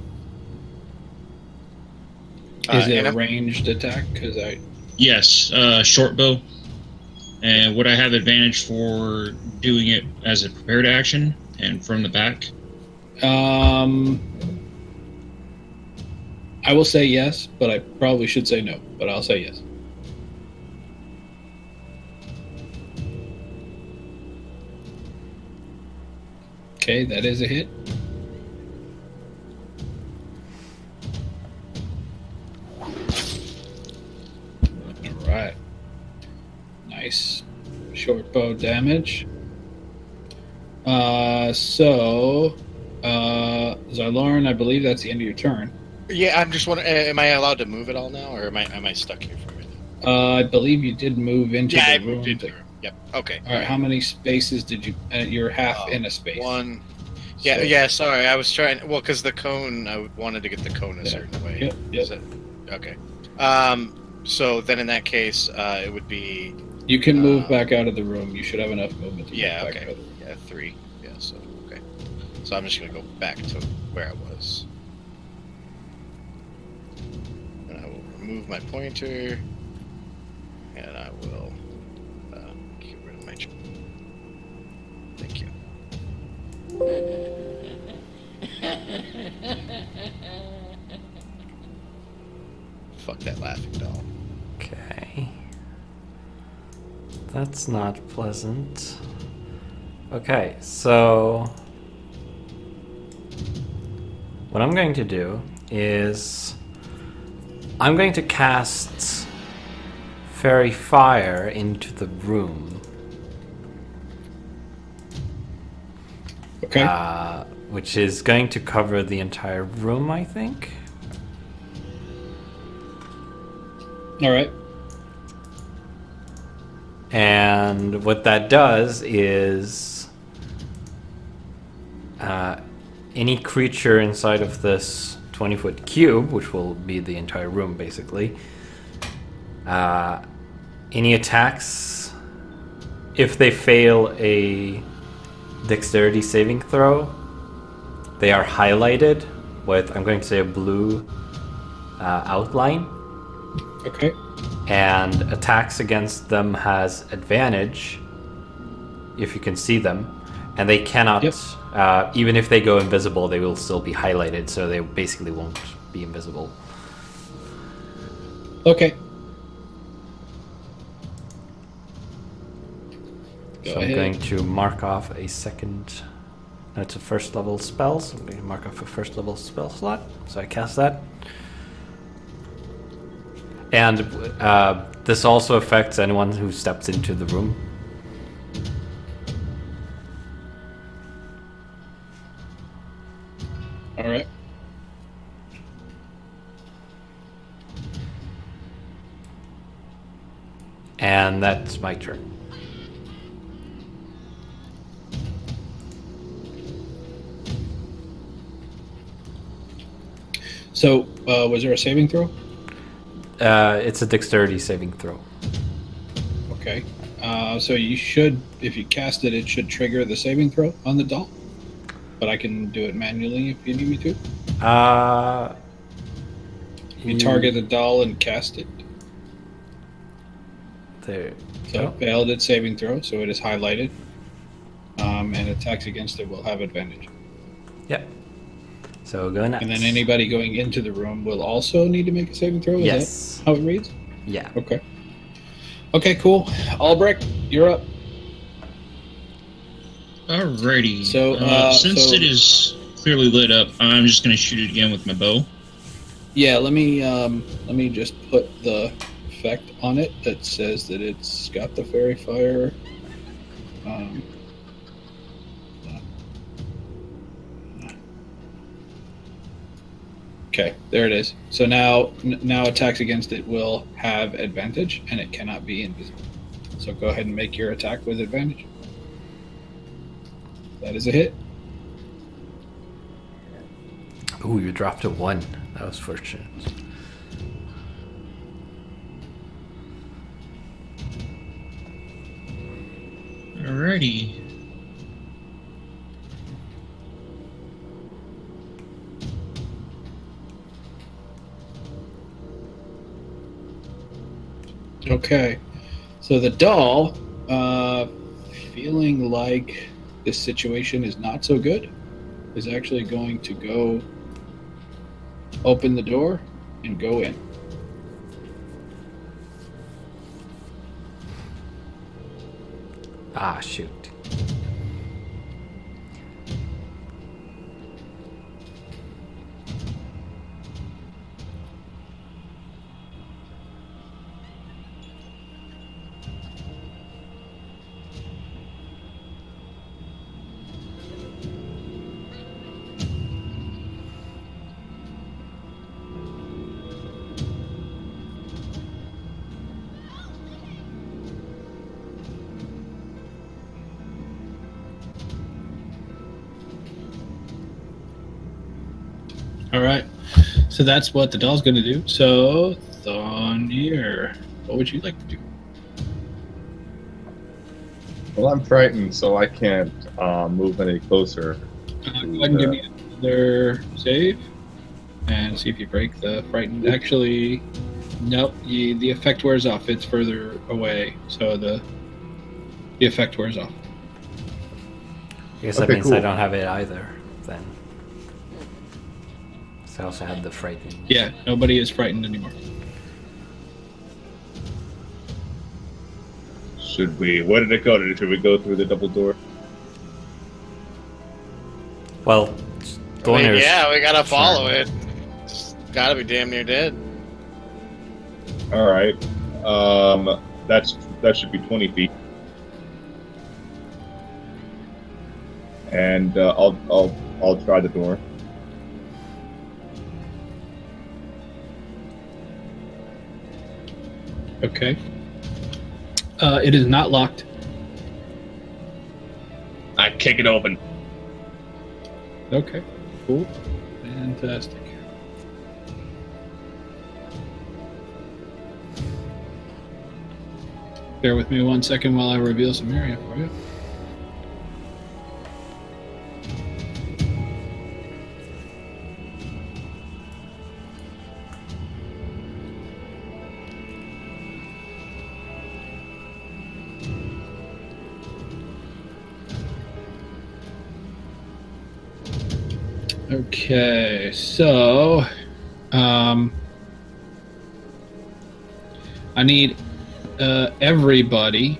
Is it and a I'm- ranged attack? Because Yes, short bow. And would I have advantage for doing it as a prepared action and from the back? I will say yes, but I probably should say no. But I'll say yes. Okay, that is a hit. Alright. Nice. Short bow damage. Zylorn, I believe that's the end of your turn. Yeah, I'm just wondering, am I allowed to move at all now, or am I stuck here for a minute? I believe you did move into Yeah, I the moved room. into the room. Yep. Okay. All right, how many spaces did you? You're half in a space. One. Yeah, So- yeah. Sorry, I was trying. Well, because the cone, I wanted to get the cone a certain way. Yep. Is it? Okay. So then, in that case, it would be. You can move back out of the room. You should have enough movement to Yeah. move back Okay. out of the room. Yeah, 3. Yeah. So okay. So I'm just gonna go back to where I was, and I will remove my pointer, and I will get rid of my. Thank you. Fuck that laughing doll. Okay. That's not pleasant. Okay, so what I'm going to do is I'm going to cast Fairy Fire into the room. Okay. Which is going to cover the entire room, I think. All right. And what that does is any creature inside of this 20-foot cube, which will be the entire room basically, any attacks, if they fail a dexterity saving throw, they are highlighted with, I'm going to say, a blue outline. Okay. And attacks against them has advantage if you can see them, and they cannot. Yep. Even if they go invisible, they will still be highlighted, so they basically won't be invisible. Okay. Go So I'm ahead. going to mark off a second. No, it's a first level spell, so I'm going to mark off a first level spell slot. So I cast that. And this also affects anyone who steps into the room. All right. And that's my turn. So, was there a saving throw? It's a dexterity saving throw. Okay. So you should, if you cast it, it should trigger the saving throw on the doll. But I can do it manually if you need me to. You target the doll and cast it. There. So it failed its saving throw, so it is highlighted. And attacks against it will have advantage. Yep. So go next. And then anybody going into the room will also need to make a saving throw? Is Yes. that how it reads? Yeah. Okay. Okay, cool. Albrecht, you're up. Alrighty. So, since it is clearly lit up, I'm just going to shoot it again with my bow. Yeah, let me just put the effect on it that says that it's got the fairy fire. Okay, there it is. So now attacks against it will have advantage, and it cannot be invisible. So go ahead and make your attack with advantage. That is a hit. Ooh, you dropped a 1. That was fortunate. Alrighty. Okay. So the doll Feeling like this situation is not so good, is actually going to go open the door and go in. Ah, shoot. All right. So that's what the doll's going to do. So, Thonir, what would you like to do? Well, I'm frightened, so I can't move any closer. Go ahead and give me another save and see if you break the frightened. Actually, nope. The effect wears off. It's further away, so the effect wears off. I guess that Okay, means cool. I don't have it either, then. So I also had the frightening. Yeah, nobody is frightened anymore. Should we? Where did it go? Should we go through the double door? Well, I mean, Thornir's yeah, we gotta follow turn. it. It's gotta be damn near dead. All right. That should be 20 feet. And I'll try the door. Okay. It is not locked. I kick it open. Okay. Cool. Fantastic. Bear with me 1 second while I reveal some area for you. Okay, so I need everybody.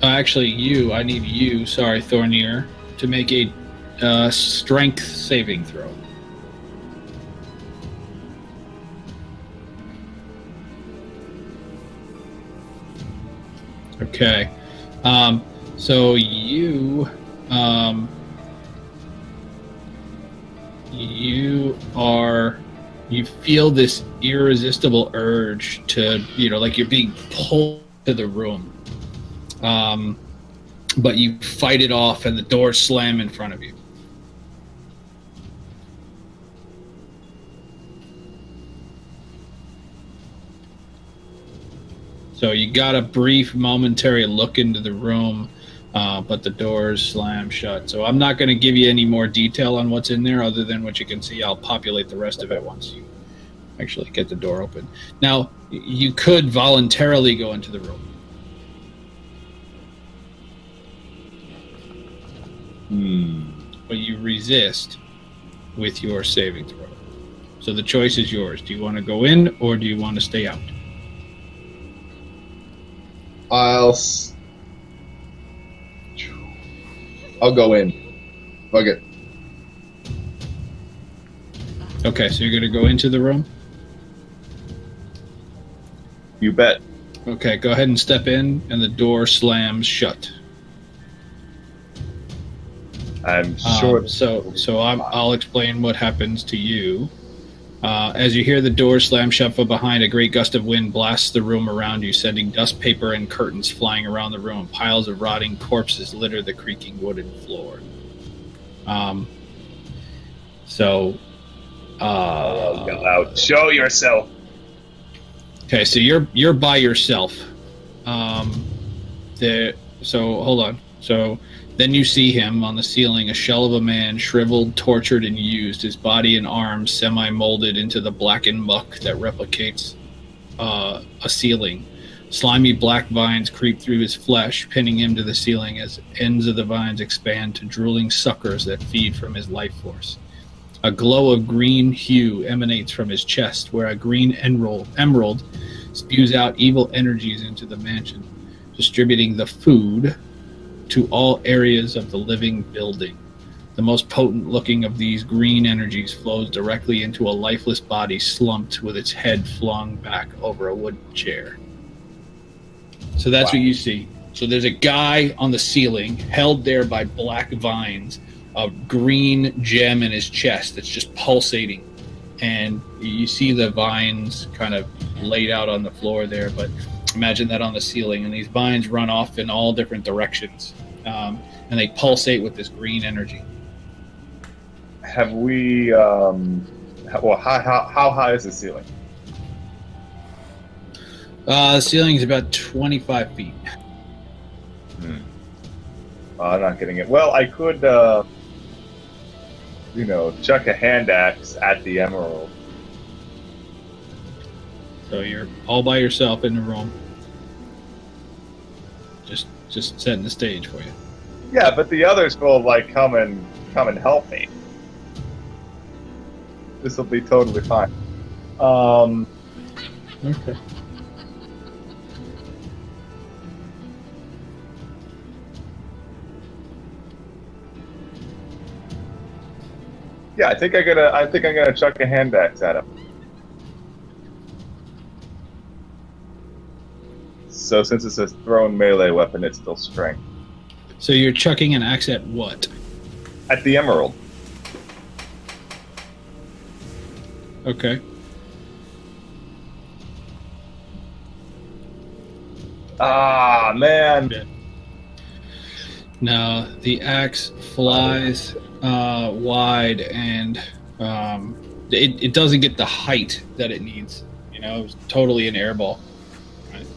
Actually, you. I need you. Sorry, Thornir, to make a strength saving throw. Okay. So you. You feel this irresistible urge to, like you're being pulled to the room. But you fight it off and the doors slam in front of you. So you got a brief momentary look into the room, but the doors slam shut. So I'm not going to give you any more detail on what's in there other than what you can see. I'll populate the rest of it once you actually get the door open. Now, you could voluntarily go into the room. But you resist with your saving throw. So the choice is yours. Do you want to go in or do you want to stay out? I'll go in. Fuck it. Okay, so you're going to go into the room? You bet. Okay, go ahead and step in, and the door slams shut. I'm sure. I'll explain what happens to you. As you hear the door slam shut from behind, a great gust of wind blasts the room around you, sending dust, paper, and curtains flying around the room. Piles of rotting corpses litter the creaking wooden floor. Out. Show yourself. Okay, so you're by yourself. So hold on. So then you see him on the ceiling, a shell of a man, shriveled, tortured, and used, his body and arms semi-molded into the blackened muck that replicates a ceiling. Slimy black vines creep through his flesh, pinning him to the ceiling as ends of the vines expand to drooling suckers that feed from his life force. A glow of green hue emanates from his chest, where a green emerald spews out evil energies into the mansion, distributing the food to all areas of the living building. The most potent looking of these green energies flows directly into a lifeless body slumped with its head flung back over a wooden chair. So that's what you see. So there's a guy on the ceiling held there by black vines, a green gem in his chest that's just pulsating. And you see the vines kind of laid out on the floor there, but imagine that on the ceiling. And these vines run off in all different directions. And they pulsate with this green energy. Have we, how high is the ceiling? The ceiling is about 25 feet. I'm not getting it. Well, I could, chuck a hand axe at the emerald. So you're all by yourself in the room. Just setting the stage for you. Yeah, but the others will come and help me. This will be totally fine. Okay. Yeah, I think I'm gonna chuck a hand axe at him. So since it's a thrown melee weapon, it's still strength. So you're chucking an axe at what? At the emerald. Okay. Ah, man. Now the axe flies wide, and it doesn't get the height that it needs. It's totally an airball. Right?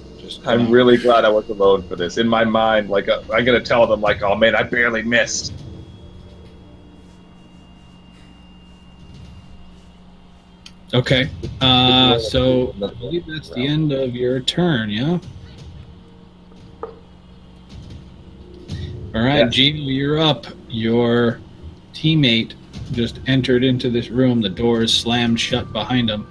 I'm really glad I was alone for this. In my mind, I'm gonna tell them, oh man, I barely missed. Okay. So I believe that's the end of your turn. Yeah. All right, Yes. Gino, you're up. Your teammate just entered into this room. The door is slammed shut behind him.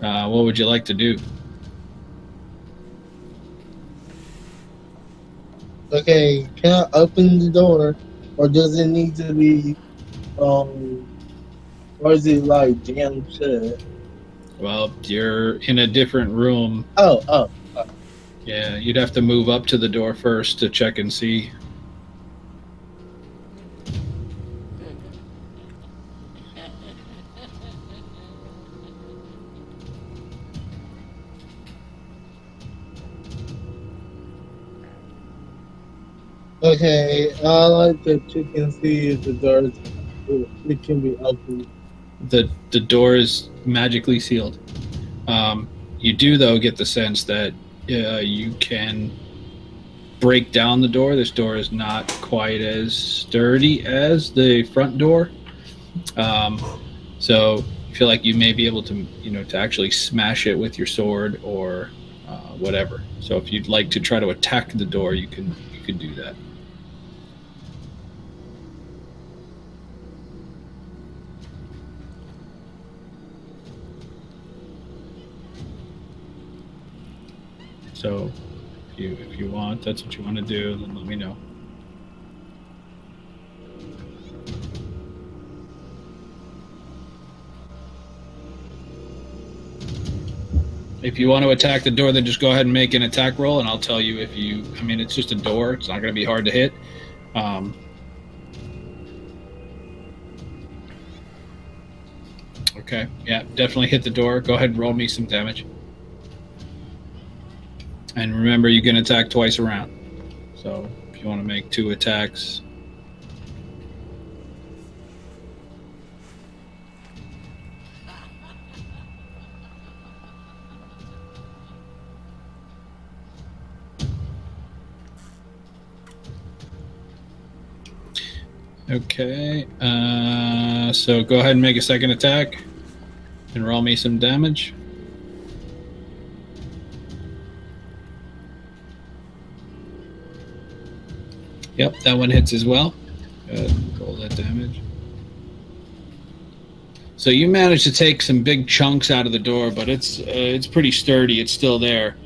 What would you like to do? Okay, can I open the door, or does it need to be, or is it jammed shut? Well, you're in a different room. Oh. Yeah, you'd have to move up to the door first to check and see. Okay, I like to check and see if the door it can be opened. The door is magically sealed. You do, though, get the sense that you can break down the door. This door is not quite as sturdy as the front door. So you feel like you may be able to, to actually smash it with your sword or whatever. So if you'd like to try to attack the door, you can do that. So if you want, that's what you want to do, then let me know. If you want to attack the door, then just go ahead and make an attack roll, and I'll tell you if you... I mean, it's just a door. It's not going to be hard to hit. Okay, yeah, definitely hit the door. Go ahead and roll me some damage. And remember, you can attack twice around. So if you want to make 2 attacks... Okay, so go ahead and make a second attack. And roll me some damage. Yep, that one hits as well. Roll that damage. So you managed to take some big chunks out of the door, but it's pretty sturdy. It's still there.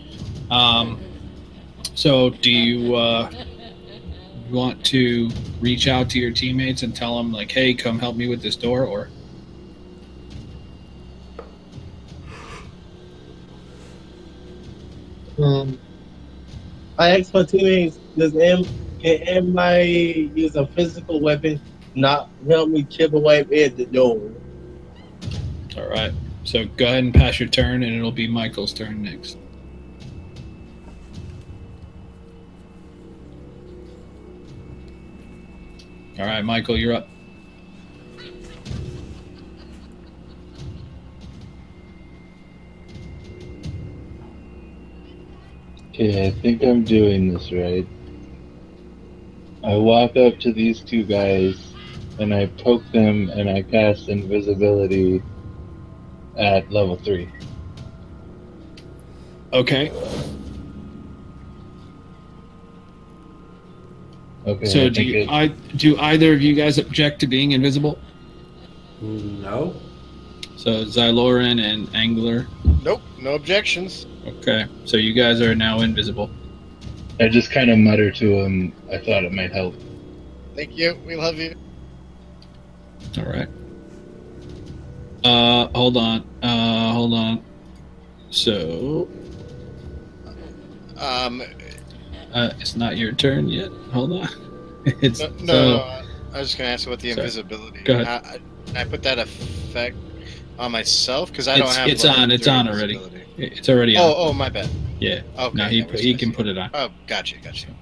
So do you want to reach out to your teammates and tell them, like, hey, come help me with this door, or? I asked my teammates, can anybody use a physical weapon not help me chip away at the door? All right. So go ahead and pass your turn, and it'll be Michael's turn next. All right, Michael, you're up. Okay, I think I'm doing this right. I walk up to these two guys, and I poke them, and I cast invisibility at level 3. Okay. Okay. So do either of you guys object to being invisible? No. So Xyloran and Angler. Nope, no objections. Okay. So you guys are now invisible. I just kind of mutter to him. I thought it might help. Thank you. We love you. All right. Hold on. So, it's not your turn yet. Hold on. It's no. I was just gonna ask about the invisibility. Go ahead. I put that effect on myself because I don't have. It's on already. It's already on. Oh, my bad. Yeah. Okay. No, he can put it on. Oh, gotcha.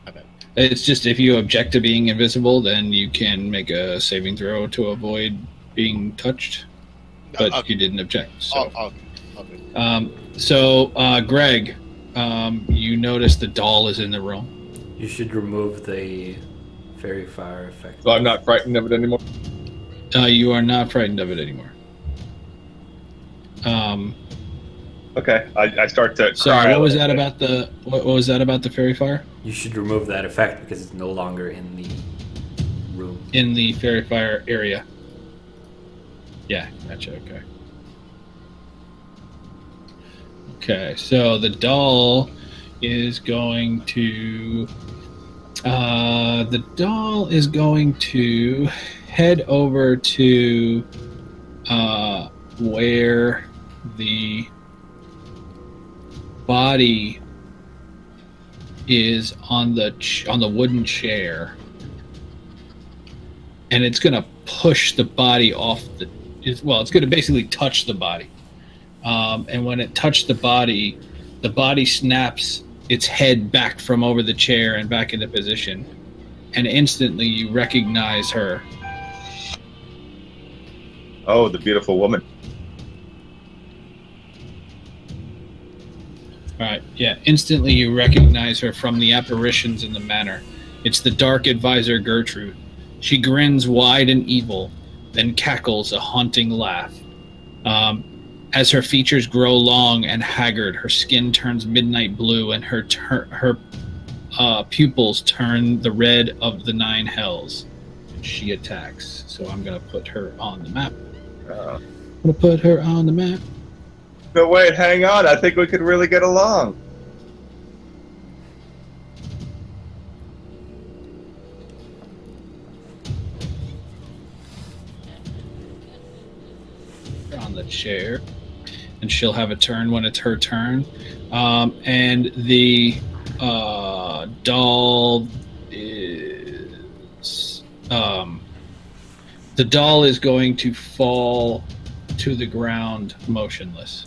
My bad. It's just if you object to being invisible, then you can make a saving throw to avoid being touched. But you didn't object. So. Greg, you notice the doll is in the room. You should remove the fairy fire effect. So I'm not frightened of it anymore? You are not frightened of it anymore. Okay, I start to. Sorry, what was that about the? What was that about the fairy fire? You should remove that effect because it's no longer in the room. In the fairy fire area. Yeah, gotcha. Okay. Okay, so the doll is going to. The doll is going to head over to where the body is on the wooden chair, and it's going to push the body off it's going to basically touch the body, and when it touched the body snaps its head back from over the chair and back into position, and instantly you recognize her. Oh, the beautiful woman. All right, yeah. Instantly you recognize her from the apparitions in the manor. It's the dark advisor Gertrude. She grins wide and evil, then cackles a haunting laugh. As her features grow long and haggard, her skin turns midnight blue, and her pupils turn the red of the 9 hells. She attacks. So I'm going to put her on the map. No, wait, hang on. I think we could really get along. On the chair, and she'll have a turn when it's her turn. And the doll is going to fall to the ground motionless.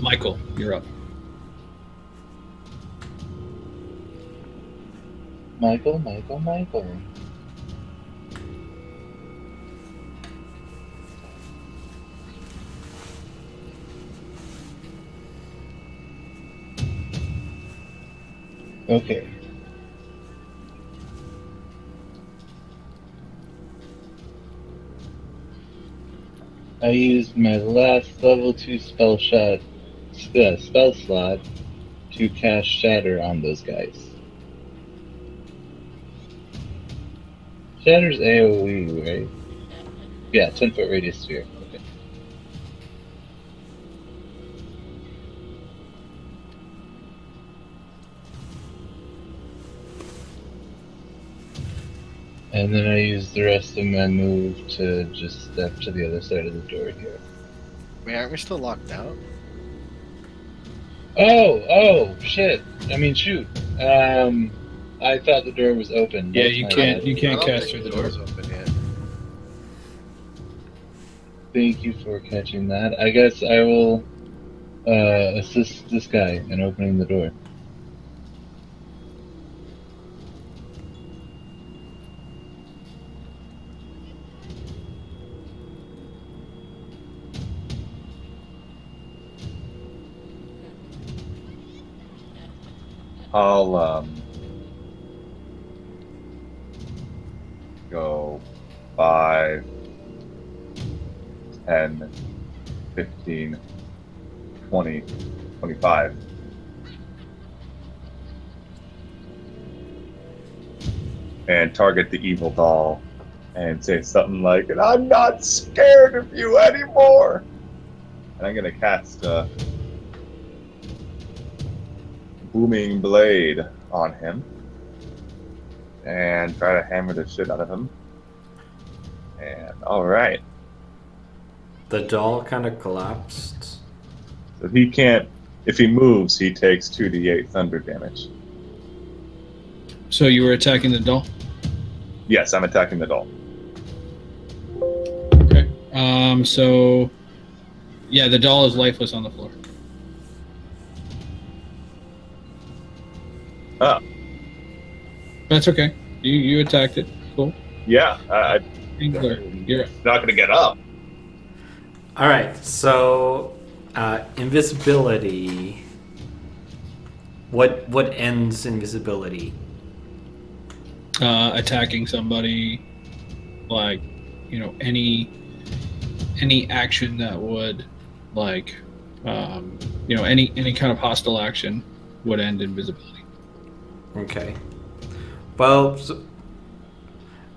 Michael, you're up. Michael. Okay. I used my last level 2 spell slot to cast Shatter on those guys. Shatter's AoE, right? Yeah, 10-foot radius sphere. Okay. And then I use the rest of my move to just step to the other side of the door here. Wait, aren't we still locked out? Oh, shit. I mean, shoot. I thought the door was open. Yeah, That's you my can't. bad. You can't I don't cast think through the door. door's open yet. Thank you for catching that. I guess I will assist this guy in opening the door. I'll go 5, 10, 15, 20, 25. And target the evil doll and say something like, "And I'm not scared of you anymore." And I'm going to cast Booming Blade on him and try to hammer the shit out of him. And alright. The doll kind of collapsed. So he can't, if he moves, he takes 2d8 thunder damage. So you were attacking the doll? Yes, I'm attacking the doll. Okay. So yeah, the doll is lifeless on the floor. Oh. That's okay. You attacked it. Cool. Yeah, Angler, you're up. not going to get up. All right, so invisibility. What ends invisibility? Attacking somebody, like, you know, any action that would, like, you know, any kind of hostile action would end invisibility. Okay. Well, so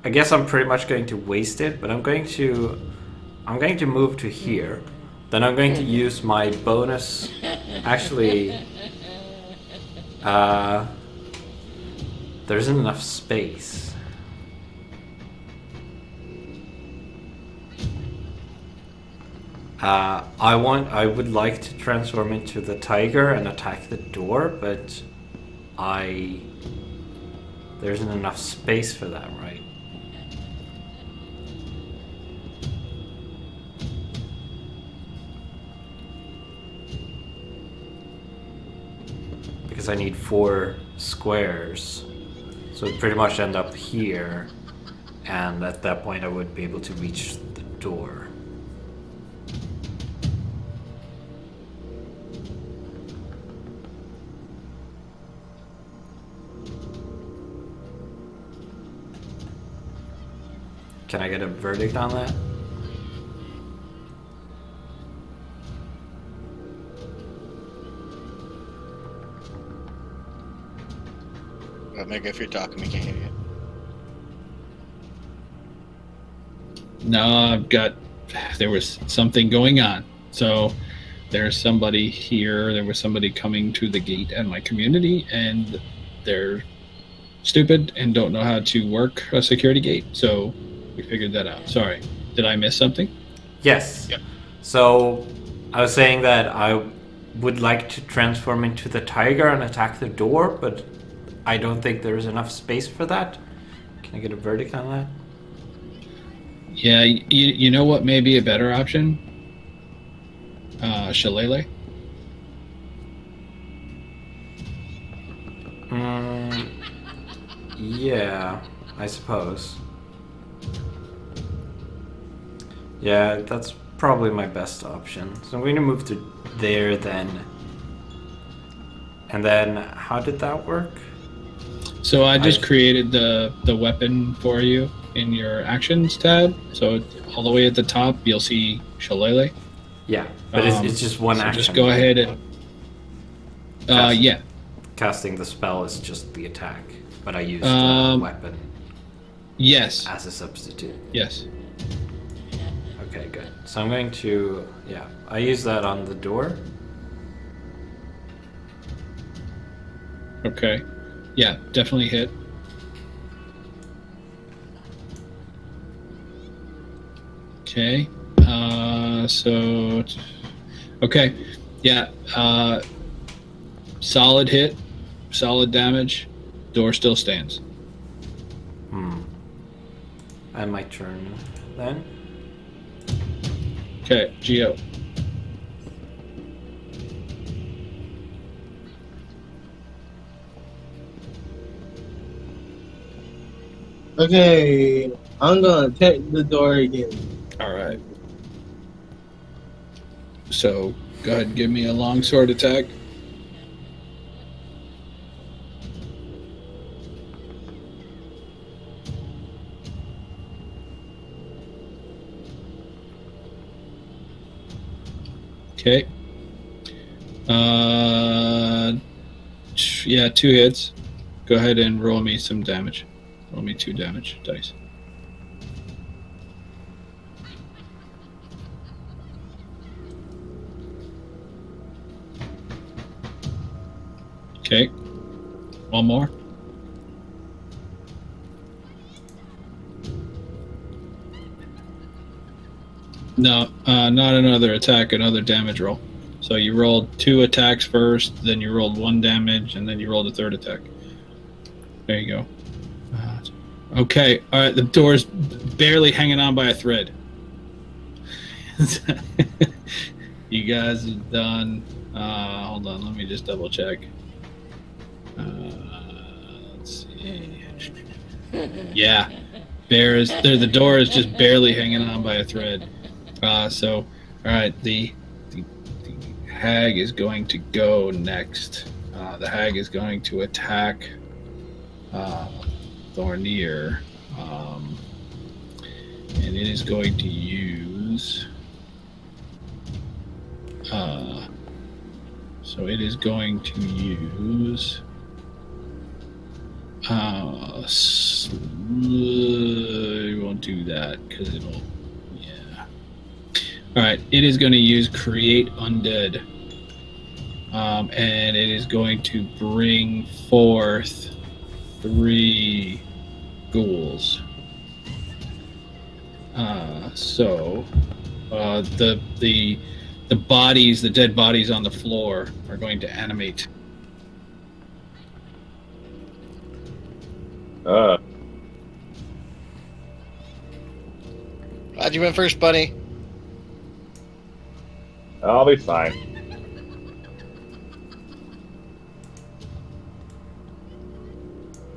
I guess I'm pretty much going to waste it, but I'm going to move to here. Then I'm going to use my bonus. Actually, there isn't enough space. I would like to transform into the tiger and attack the door, but there isn't enough space for that, right? Because I need 4 squares. So it'd pretty much end up here, and at that point I would be able to reach the door. Can I get a verdict on that? Omega, if you're talking, we can't hear you. No, there was something going on. So there's somebody here, there was somebody coming to the gate at my community, and they're stupid and don't know how to work a security gate. So we figured that out. Sorry. Did I miss something? Yes. Yep. So I was saying that I would like to transform into the tiger and attack the door, but I don't think there's enough space for that. Can I get a verdict on that? Yeah, you know what may be a better option? Shillelagh. Yeah, I suppose. Yeah, that's probably my best option. So I'm going to move to there then. And then, how did that work? So I just created the weapon for you. in your actions tab. So all the way at the top, you'll see Shillelagh. Yeah, but it's just one so action. Just go ahead and yeah. Casting the spell is just the attack, but I use the weapon. Yes. As a substitute. Yes. Okay, good. So I'm going to I use that on the door. Okay. Yeah, definitely hit. Okay. Okay. Yeah. Solid hit. Solid damage. Door still stands. And my turn then. Okay, Geo. Okay, I'm gonna check the door again. All right. So go ahead and give me a longsword attack. Okay. Yeah, 2 hits. Go ahead and roll me some damage. Roll me 2 damage dice. Okay. One more. No, not another attack, another damage roll. So you rolled 2 attacks first, then you rolled 1 damage, and then you rolled a 3rd attack. There you go. Okay, all right, the door's barely hanging on by a thread. You guys have done... hold on, let me just double check. Let's see. Yeah, the door is just barely hanging on by a thread. So, all right, the hag is going to go next. The hag is going to attack Thornier, and it is going to use. So it is going to use. We won't do that because it'll. Alright, it is going to use Create Undead. And it is going to bring forth 3 ghouls. The bodies, the dead bodies on the floor are going to animate. Glad you went first, buddy. I'll be fine.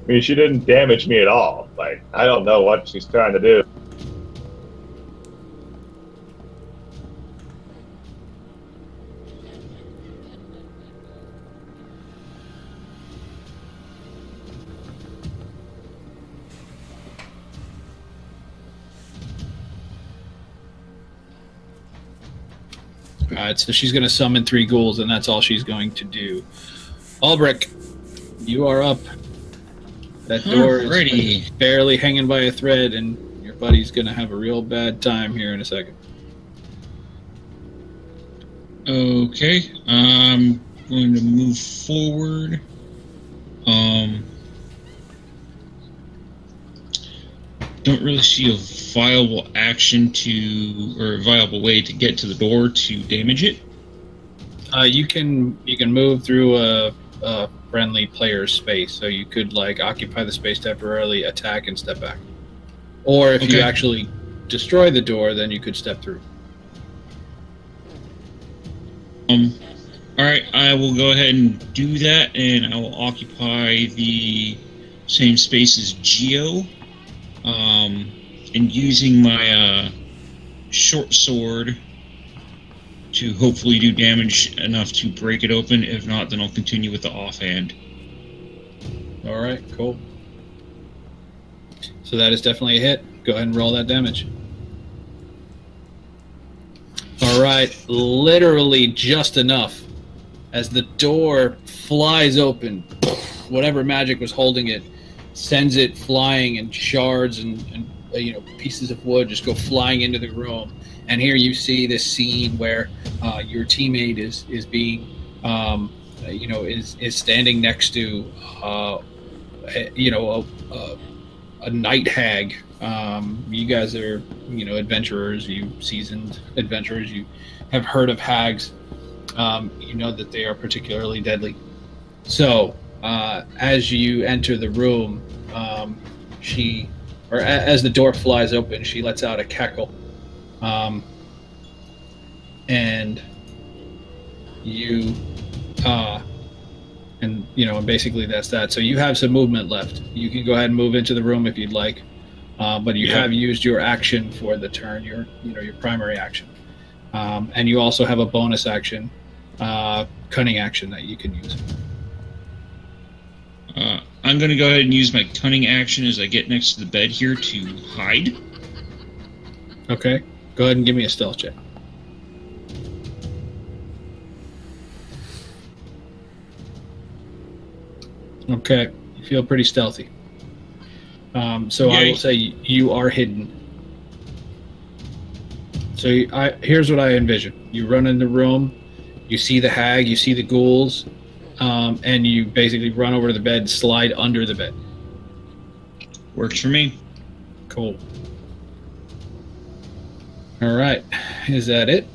I mean, she didn't damage me at all. Like, I don't know what she's trying to do. Alright, so she's going to summon 3 ghouls, and that's all she's going to do. Albrecht, you are up. That door is barely hanging by a thread, and your buddy's going to have a real bad time here in a second. Okay, I'm going to move forward. Don't really see a viable action or a viable way to get to the door to damage it. You can move through a friendly player's space, so you could like occupy the space temporarily, attack, and step back. Or if you actually destroy the door, then you could step through. Alright, I will go ahead and do that, and I will occupy the same space as Geo. And using my short sword to hopefully do damage enough to break it open. If not, then I'll continue with the offhand. All right, cool. So that is definitely a hit. Go ahead and roll that damage. All right, literally just enough. As the door flies open, whatever magic was holding it sends it flying, and shards and pieces of wood just go flying into the room. And here you see this scene where your teammate is being, is standing next to, a night hag. You guys are, adventurers. You seasoned adventurers. You have heard of hags. You know that they are particularly deadly. So, as you enter the room, as the door flies open, she lets out a cackle. And you, and basically that's that. So you have some movement left. You can go ahead and move into the room if you'd like, but you have used your action for the turn, your primary action, and you also have a bonus action, cunning action that you can use. I'm going to go ahead and use my cunning action as I get next to the bed here to hide. Okay, go ahead and give me a stealth check. Okay, you feel pretty stealthy. So I will say you are hidden. So here's what I envision. You run in the room, you see the hag, you see the ghouls, and you basically run over to the bed, slide under the bed. Works for me. Cool. All right. Is that it?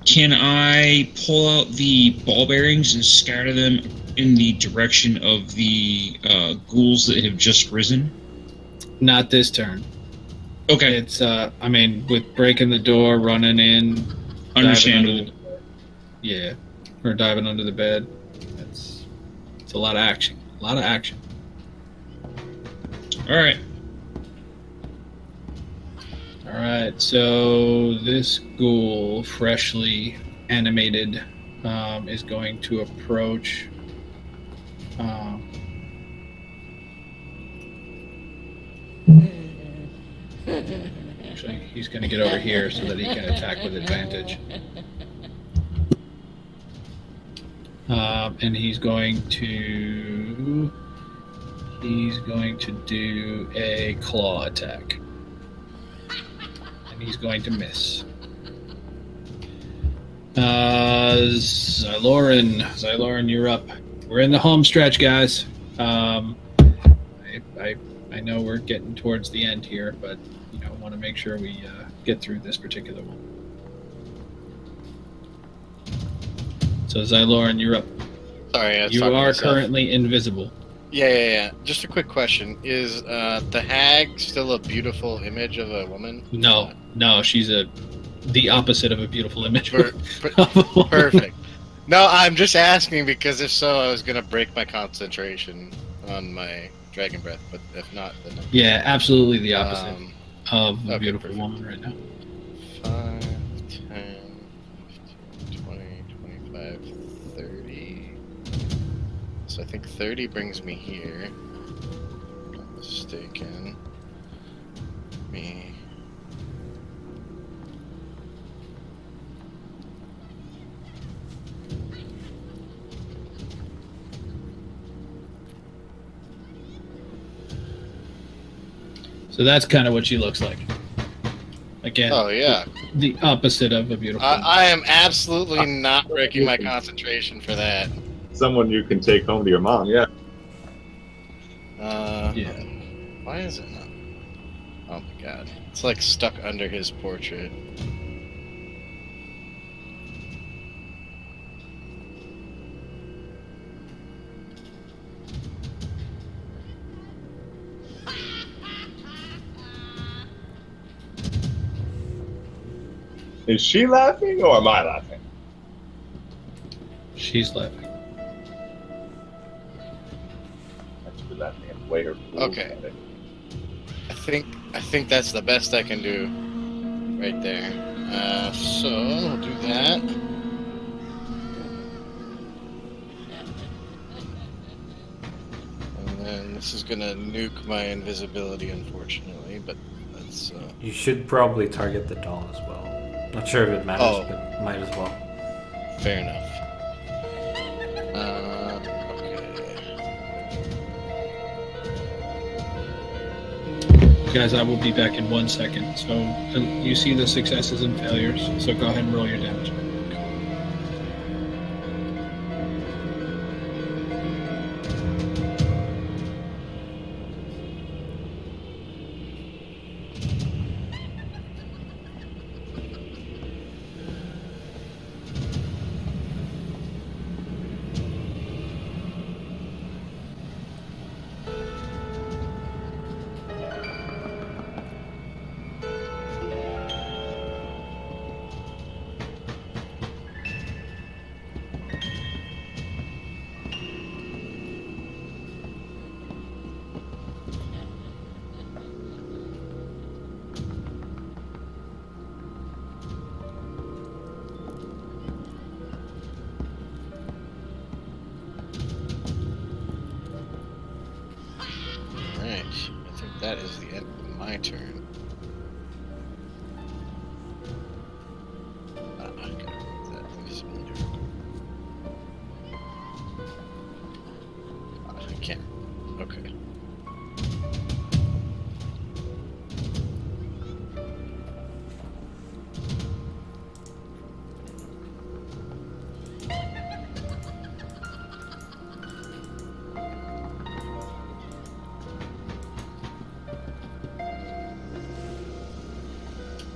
Can I pull out the ball bearings and scatter them in the direction of the ghouls that have just risen? Not this turn. Okay. It's, with breaking the door, running in, understandable. Yeah, or diving under the bed. It's a lot of action. A lot of action. All right. All right. So this ghoul, freshly animated, is going to approach. Actually, he's going to get over here so that he can attack with advantage. And he's going to do a claw attack. And he's going to miss. Xyloran, you're up. We're in the home stretch, guys. I know we're getting towards the end here, but I want to make sure we get through this particular one. So Xyloran, you're up. Sorry, you are currently invisible. Yeah. Just a quick question: is the hag still a beautiful image of a woman? No, she's the opposite of a beautiful image. Perfect. No, I'm just asking because if so, I was gonna break my concentration on my dragon breath, but if not, then yeah, absolutely the opposite of a beautiful woman right now. 5, 10, 15, 20, 25, 30. So I think 30 brings me here. If I'm not mistaken. Me. So that's kind of what she looks like. Again, oh yeah, the opposite of a beautiful woman. I am absolutely not breaking my concentration for that. Someone you can take home to your mom, yeah. Yeah. Why is it not? Oh my god. It's like stuck under his portrait. Is she laughing or am I laughing? She's laughing. Laughing and way her okay. I think that's the best I can do right there. So we'll do that. And this is gonna nuke my invisibility, unfortunately, but that's. You should probably target the doll as well. Not sure if it matters, Oh. but might as well. Fair enough. Okay. Guys, I will be back in 1 second. So you see the successes and failures. So go ahead and roll your damage. Alright. I think that is the end of my turn. I gotta remove that invisibility. I can't. Okay.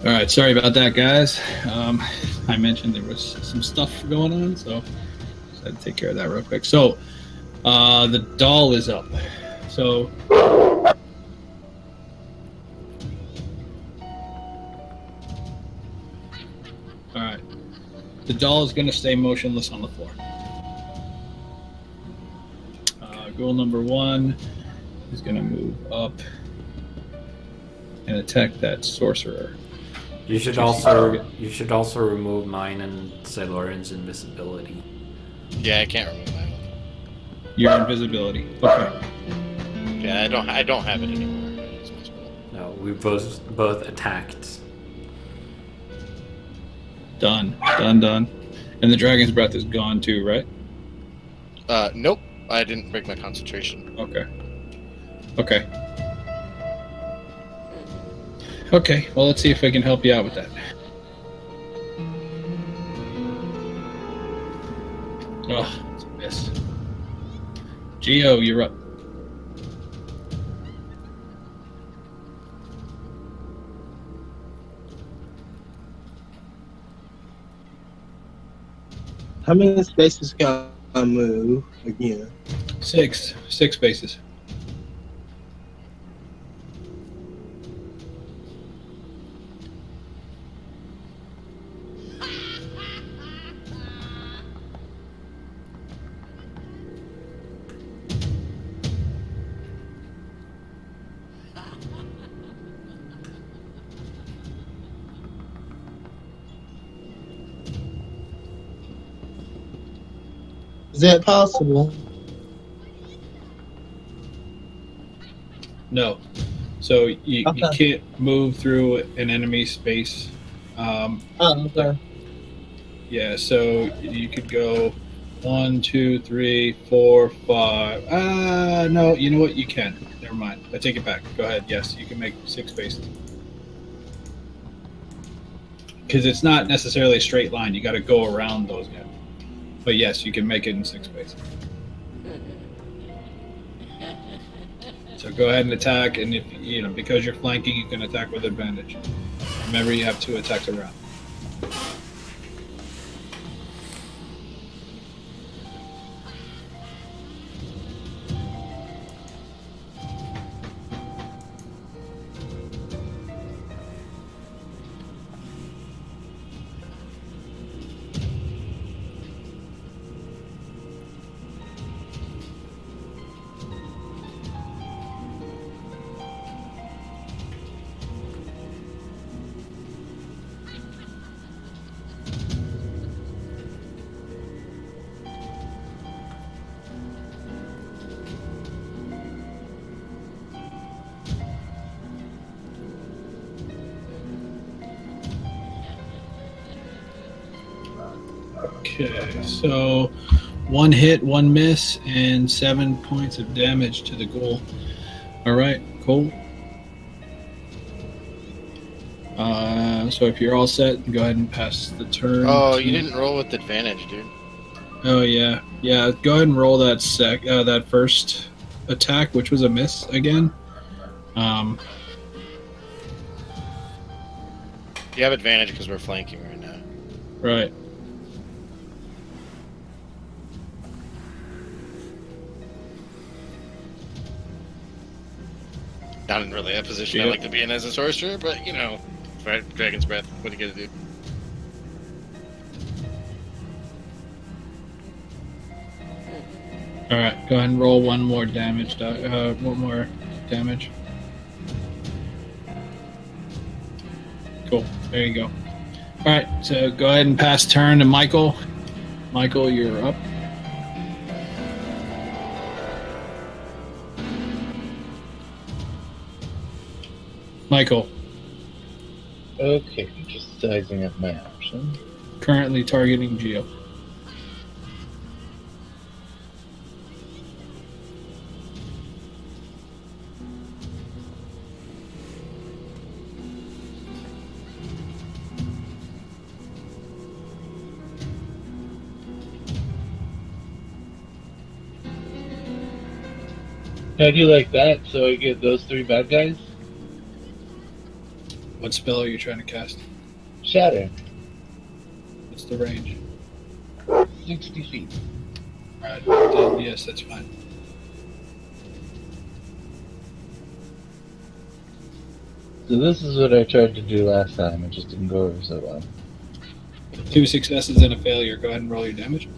All right, sorry about that, guys. I mentioned there was some stuff going on, so I had to take care of that real quick. So the doll is up. So all right, the doll is going to stay motionless on the floor. Goal number 1 is going to move up and attack that sorcerer. You should also remove mine and Cylorian's invisibility. Yeah, I can't remove mine. Your invisibility. Okay. Yeah, I don't have it anymore. It's possible. No, we both attacked. Done. And the dragon's breath is gone too, right? Nope. I didn't break my concentration. Okay. Okay, well, let's see if I can help you out with that. Oh, it's a miss. Geo, you're up. How many spaces can I move again? 6 spaces. Is that possible? No. So you Okay. can't move through an enemy space. Oh, okay. Yeah, so you could go 1, 2, 3, 4, 5. No, you know what? You can. Never mind. I take it back. Go ahead. Yes, you can make 6 spaces. Because it's not necessarily a straight line. You got to go around those guys. But yes, you can make it in 6 spaces. So go ahead and attack, and if because you're flanking, you can attack with advantage. Remember, you have 2 attacks around. Okay, so 1 hit, 1 miss, and 7 points of damage to the ghoul. All right, cool. So if you're all set, go ahead and pass the turn. Oh, you didn't roll with advantage, dude. Oh yeah. Go ahead and roll that that first attack, which was a miss again. You have advantage because we're flanking right now. Right. Not in really that position I Yeah. like to be in as a sorcerer, but you know, right, Dragon's Breath. What are you gonna do? All right. Go ahead and roll one more damage. One more damage. Cool. There you go. All right. So go ahead and pass turn to Michael. Michael, you're up. Michael, Okay, just sizing up my options. currently targeting Geo. How do you like that? So I get those 3 bad guys? What spell are you trying to cast? Shatter. What's the range? 60 feet. All right. Then, yes, that's fine. So this is what I tried to do last time. It just didn't go over so well. 2 successes and a failure. Go ahead and roll your damage.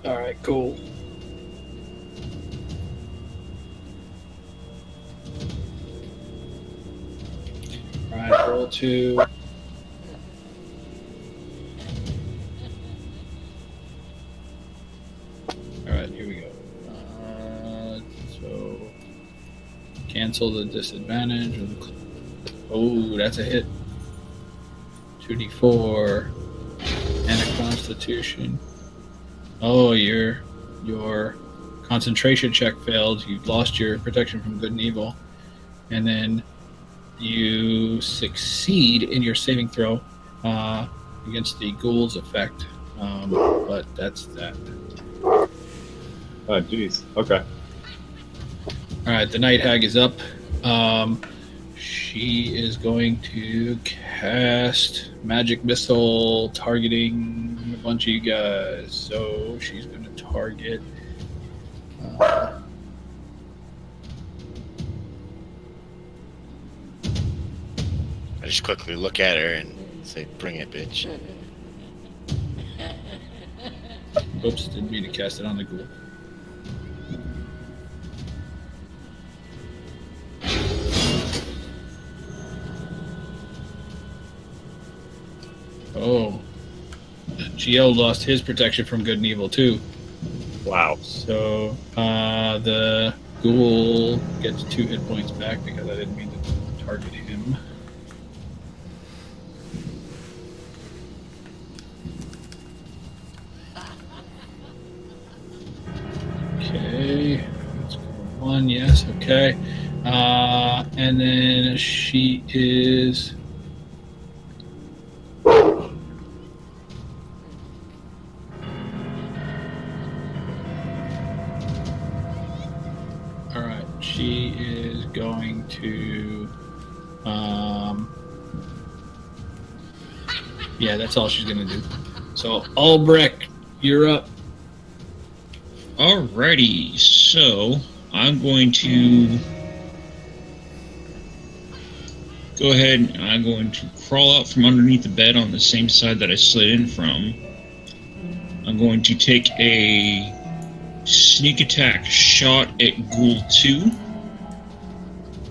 All right. Cool. All right. Roll 2. All right. Here we go. So cancel the disadvantage. Oh, that's a hit. 2d4 and a Constitution. Oh, your concentration check failed. You lost your protection from good and evil, and then you succeed in your saving throw against the ghoul's effect. But that's that. Oh, jeez. Okay. All right, the Night Hag is up. She is going to cast Magic Missile targeting a bunch of you guys. So she's going to target. I just quickly look at her and say, "Bring it, bitch." Oops, didn't mean to cast it on the ghoul. Oh, Geo lost his protection from good and evil too. Wow. So the ghoul gets 2 hit points back because I didn't mean to target him. Okay, let's go 1. Yes, okay. And then she is. All right, she is going to. Yeah, that's all she's gonna do. So, Albrecht, you're up. Alrighty, so I'm going to go ahead and I'm going to crawl out from underneath the bed on the same side that I slid in from. I'm going to take a sneak attack shot at Ghoul 2,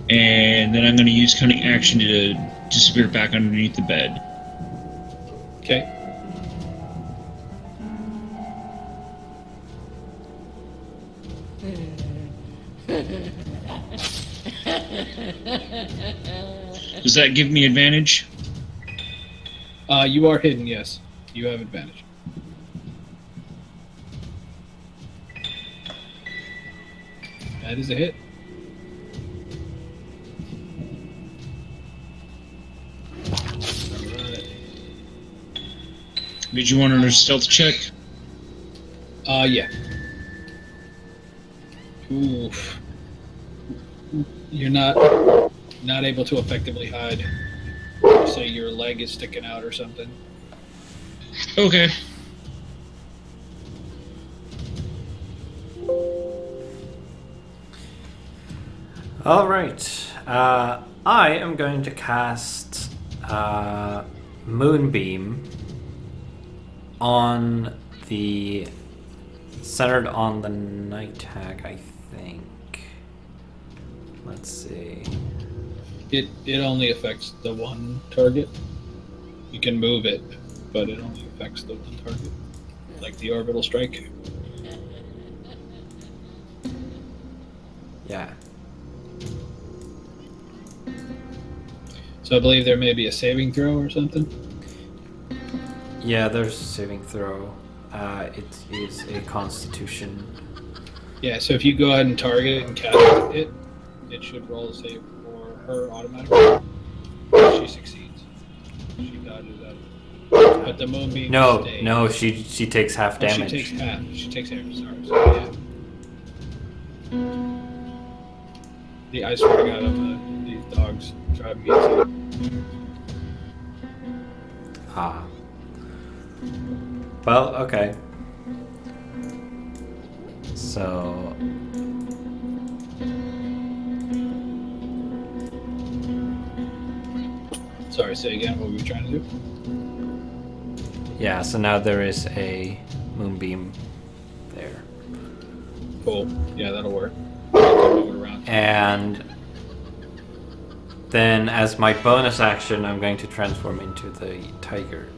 and then I'm going to use cunning action to disappear back underneath the bed. Okay. Does that give me advantage? You are hidden, yes. You have advantage. That is a hit. Alright. Did you want another stealth check? Yeah. Oof. You're not able to effectively hide. Say your leg is sticking out or something. Okay. All right. I am going to cast Moonbeam on the centered on the night hag, I think. Let's see. It only affects the one target. You can move it, but it only affects the one target. Like the orbital strike. Yeah. So I believe there may be a saving throw or something. Yeah, there's a saving throw. It is a Constitution. Yeah, so if you go ahead and target it and cast it, it should roll a save for her automatically. She succeeds. She dodges out. But the moonbeam stays. No, she takes half damage. She takes half. She takes half. Sorry. So, yeah. I swear to God, these dogs drive me insane. Ah. Well, okay. So... Sorry, say again what we were trying to do. Yeah, so now there is a moonbeam there. Cool. Yeah, that'll work. Move it around. And then as my bonus action, I'm going to transform into the tiger.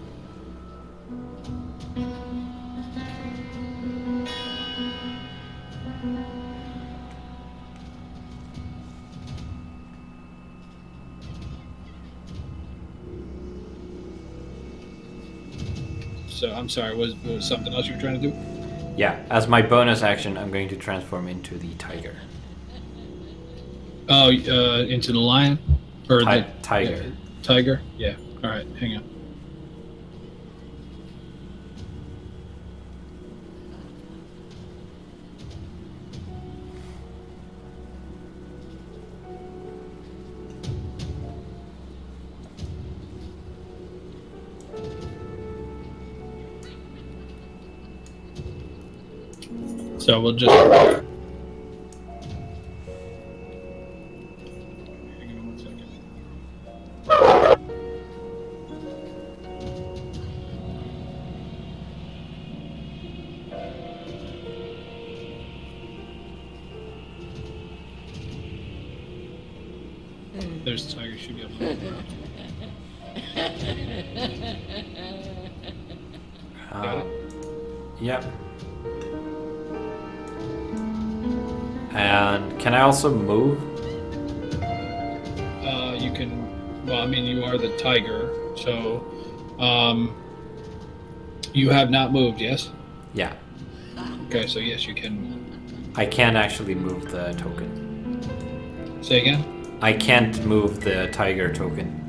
So I'm sorry. Was something else you were trying to do? Yeah, as my bonus action, I'm going to transform into the tiger. Oh, into the lion or the tiger. Yeah, tiger. Yeah. All right. Hang on. So we'll just. Hang on 1 second. There's the tiger. Should be able to move around. Got it? Yep. And can I also move? You can. Well, I mean, you are the tiger, so you have not moved. Yes. Yeah. Okay, so yes, you can. I can't actually move the token. Say again. I can't move the tiger token.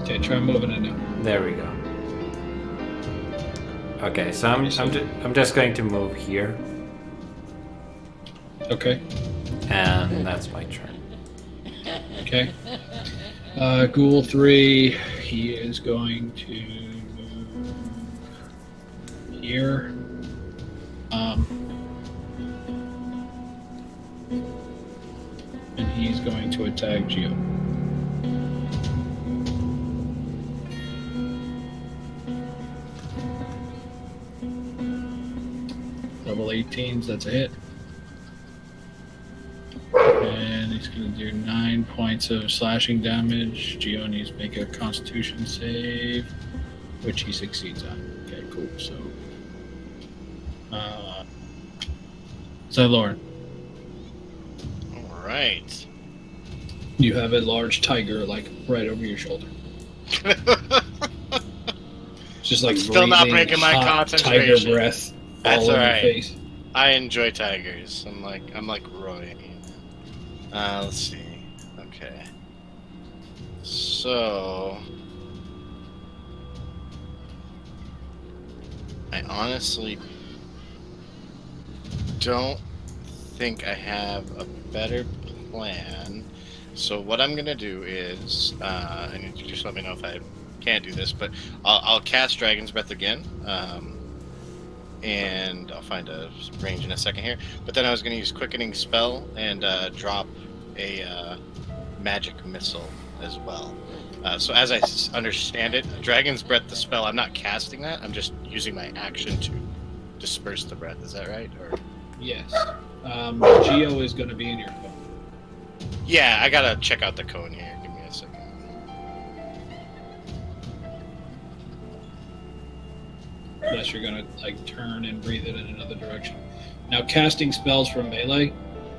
Okay, try moving it now. There we go. Okay, so I'm just going to move here, Okay. and that's my turn. Okay. Ghoul 3, he is going to move here. And he's going to attack Geo. Level 18s, that's a hit. And he's going to do 9 points of slashing damage. Geo needs to make a Constitution save, which he succeeds on. Okay, cool. So, All right. You have a large tiger, like, right over your shoulder. Just like Still not breathing breaking my hot tiger concentration. breath That's all in your alright. face. I enjoy tigers. I'm like Roy. Let's see. Okay. So I honestly don't think I have a better plan. So what I'm gonna do is, and you just let me know if I can't do this, but I'll cast Dragon's Breath again. And I'll find a range in a second here. But then I was going to use Quickening Spell and drop a Magic Missile as well. So as I understand it, Dragon's Breath, the spell, I'm not casting that. I'm just using my action to disperse the breath. Is that right? Or Yes. Geo is going to be in your cone. yeah, I gotta check out the cone here. Give me a second. Unless you're going to like turn and breathe it in another direction. Now, casting spells from melee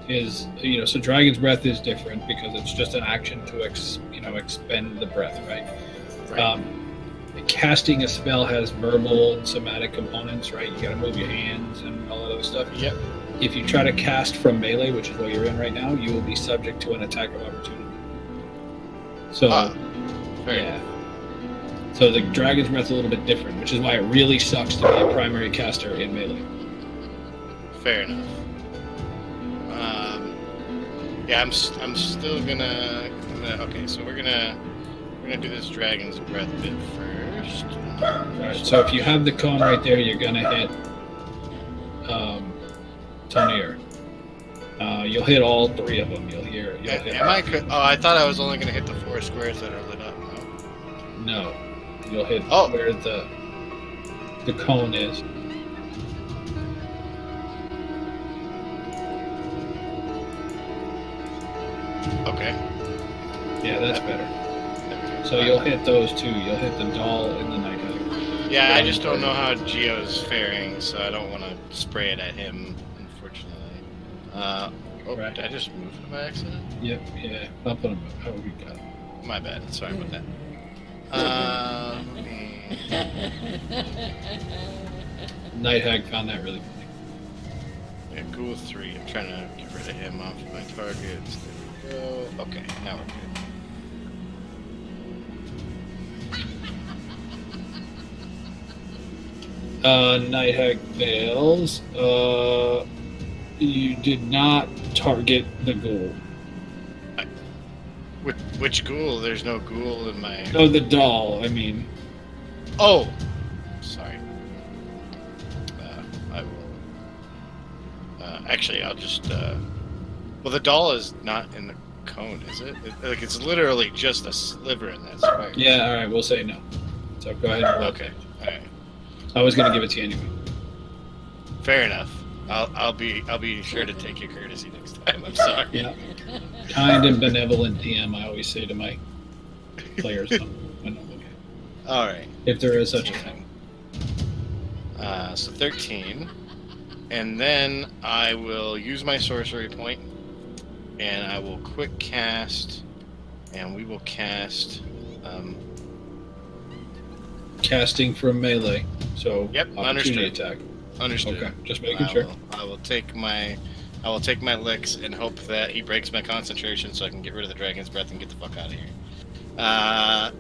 is, so Dragon's Breath is different because it's just an action to expend the breath, right? Right. Casting a spell has verbal and somatic components, right? You got to move your hands and all that other stuff. Yep. If you try to cast from melee, which is what you're in right now, you will be subject to an attack of opportunity. So, Fair. So the Dragon's Breath is a little bit different, which is why it really sucks to be a primary caster in melee. Fair enough. Yeah, I'm still gonna. Okay, so we're gonna do this Dragon's Breath bit first. Alright, so if you have the cone right there, you're gonna hit Tonier. You'll hit all three of them. You'll hit. I thought I was only gonna hit the 4 squares that are lit up. No, you'll hit Oh. where the cone is. Okay. Yeah, that's better. So you'll hit those two. You'll hit the doll and the night hag. Yeah, I just don't know how Geo's faring, so I don't want to spray it at him, unfortunately. Right. Did I just move him by accident? Yep, yeah. I'll put them up. How we got it. My bad. Sorry about that. Night hag found that really funny. Yeah, Ghoul 3. I'm trying to get rid of him off of my targets. There we go. Okay, now we're good. Night hag fails. You did not target the ghoul. Which ghoul? There's no ghoul in my... No, the doll, I mean. Oh! Sorry. I will... actually, I'll just... Well, the doll is not in the cone, is it? It's literally just a sliver in that square. Yeah, alright, we'll say no. So go ahead and roll. Okay, alright. I was gonna give it to you anyway. Fair enough. I'll be sure to take your courtesy next time. I'm sorry. Yeah. Kind and benevolent DM, I always say to my players when I'm looking. Alright. If there is such a thing. So 13. And then I will use my sorcery point, and I will quick cast, and we will cast... Casting from melee. So Yep, opportunity understood. attack. Understood. Okay, just making sure. I will take my licks and hope that he breaks my concentration so I can get rid of the Dragon's Breath and get the fuck out of here. I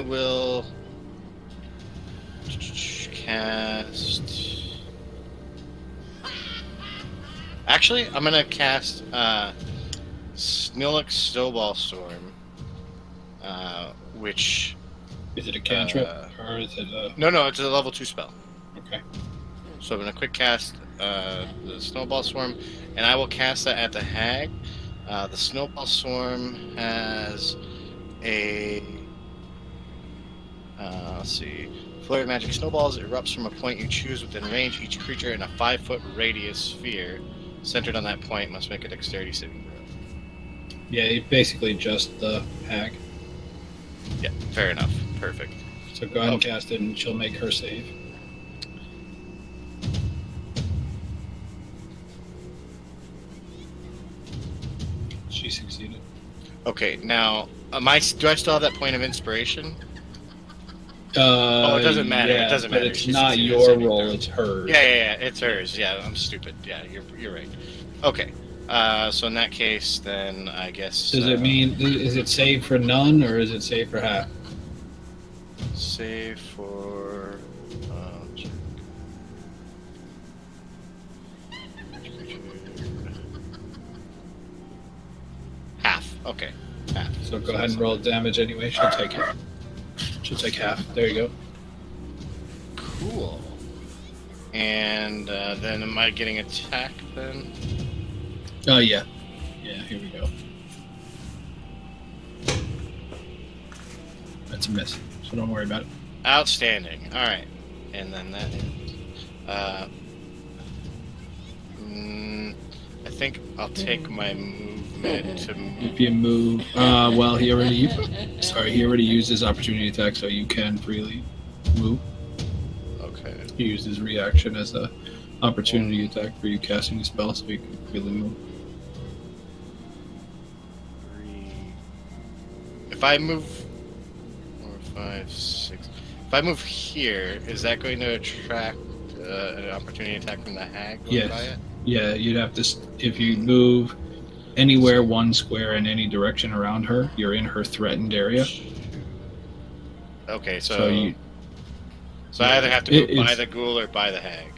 will cast... Actually, I'm gonna cast Snillick Snowball Storm, which... Is it a cantrip or is it a... No, it's a level 2 spell. Okay. So I'm going to quick cast the Snowball Swarm, and I will cast that at the hag. The Snowball Swarm has a... let's see. Flurry of magic snowballs erupts from a point you choose within range. Each creature in a 5-foot radius sphere centered on that point must make a dexterity saving throw. Yeah, basically just the hag. Yeah, fair enough. Perfect. So go ahead and cast it, and she'll make her save. She succeeded. Okay, now, do I still have that point of inspiration? Oh, it doesn't matter. Yeah, It doesn't but matter. it's She's not succeeded your saving roll; throw. it's hers. Yeah, it's hers. Yeah, I'm stupid. Yeah, you're right. Okay, so in that case, then I guess. Does it mean is it save for none or is it save for half? Save for. Check. Half. Okay, half. So go ahead and roll damage anyway. She'll take it. She'll take half. There you go. Cool. And then am I getting attack then? Oh yeah. Yeah. Here we go. That's a miss. So don't worry about it. Outstanding. All right. And then that is. I think I'll take my movement to move. If you move, well, he already used his opportunity attack, so you can freely move. Okay. He used his reaction as a opportunity attack for you casting a spell, so you can freely move. 3. If I move 4, 5, 6. If I move here, is that going to attract an opportunity attack from the hag going by Yes. it? Yeah, you'd have to. If you move anywhere one square in any direction around her, you're in her threatened area. Okay, so So you. I either have to move by it's- the ghoul or by the hag.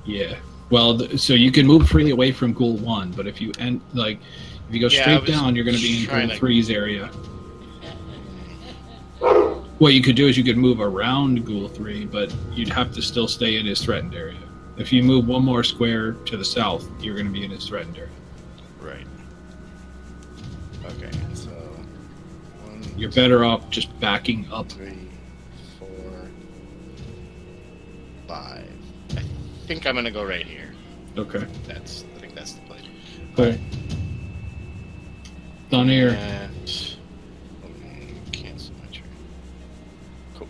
Yeah. Well, so you can move freely away from Ghoul 1, but if you go Yeah, I straight was down, you're going to be in trying Ghoul to- 3's area. What you could do is you could move around Ghoul 3, but you'd have to still stay in his threatened area. If you move one more square to the south, you're going to be in his threatened area. Right. Okay, so 1, You're better off just backing up. 3, 4, 5. I think I'm gonna go right here. Okay. I think that's the play. Cool. Thonir. And cancel my turn. Cool.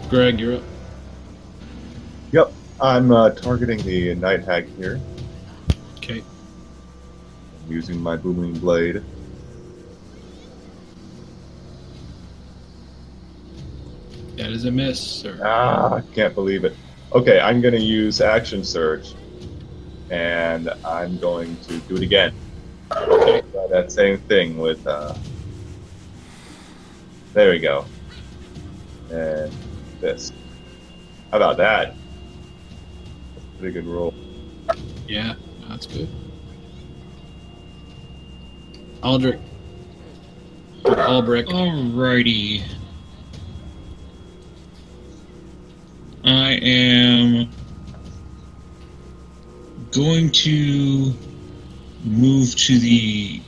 Greg, you're up. Yep, I'm targeting the night hag here. Okay. I'm using my booming blade. That is a miss, sir. I can't believe it. Okay, I'm going to use action surge, and I'm going to do it again. Okay. Try that same thing with. There we go. And this. How about that? Pretty good roll. Yeah, that's good. Aldrich. Albrecht. Alrighty. I am going to move to the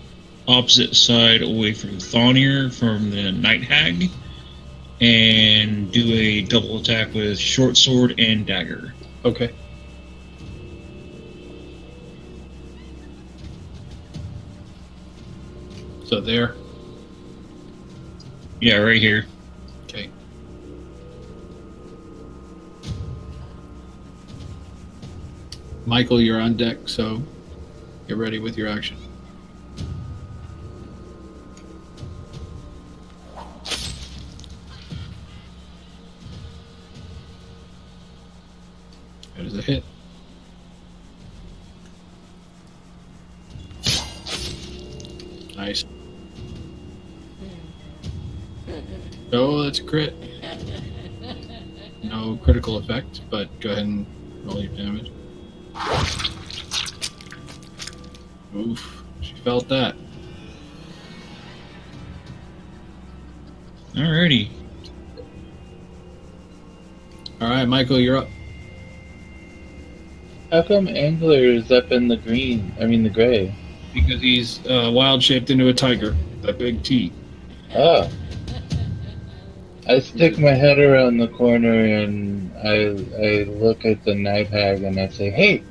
opposite side away from Thonir, from the Night Hag, and do a double attack with short sword and dagger. Okay. So there. Yeah, right here. Okay. Michael, you're on deck, so get ready with your action. That is a hit. Nice. Oh, that's a crit. No critical effect, but go ahead and roll your damage. Oof, she felt that. Alrighty. Alright, Michael, you're up. How come Angler is up in the green? I mean the gray. Because he's wild shaped into a tiger. That big T. Oh. I stick my head around the corner and I look at the night hag and I say, "Hey,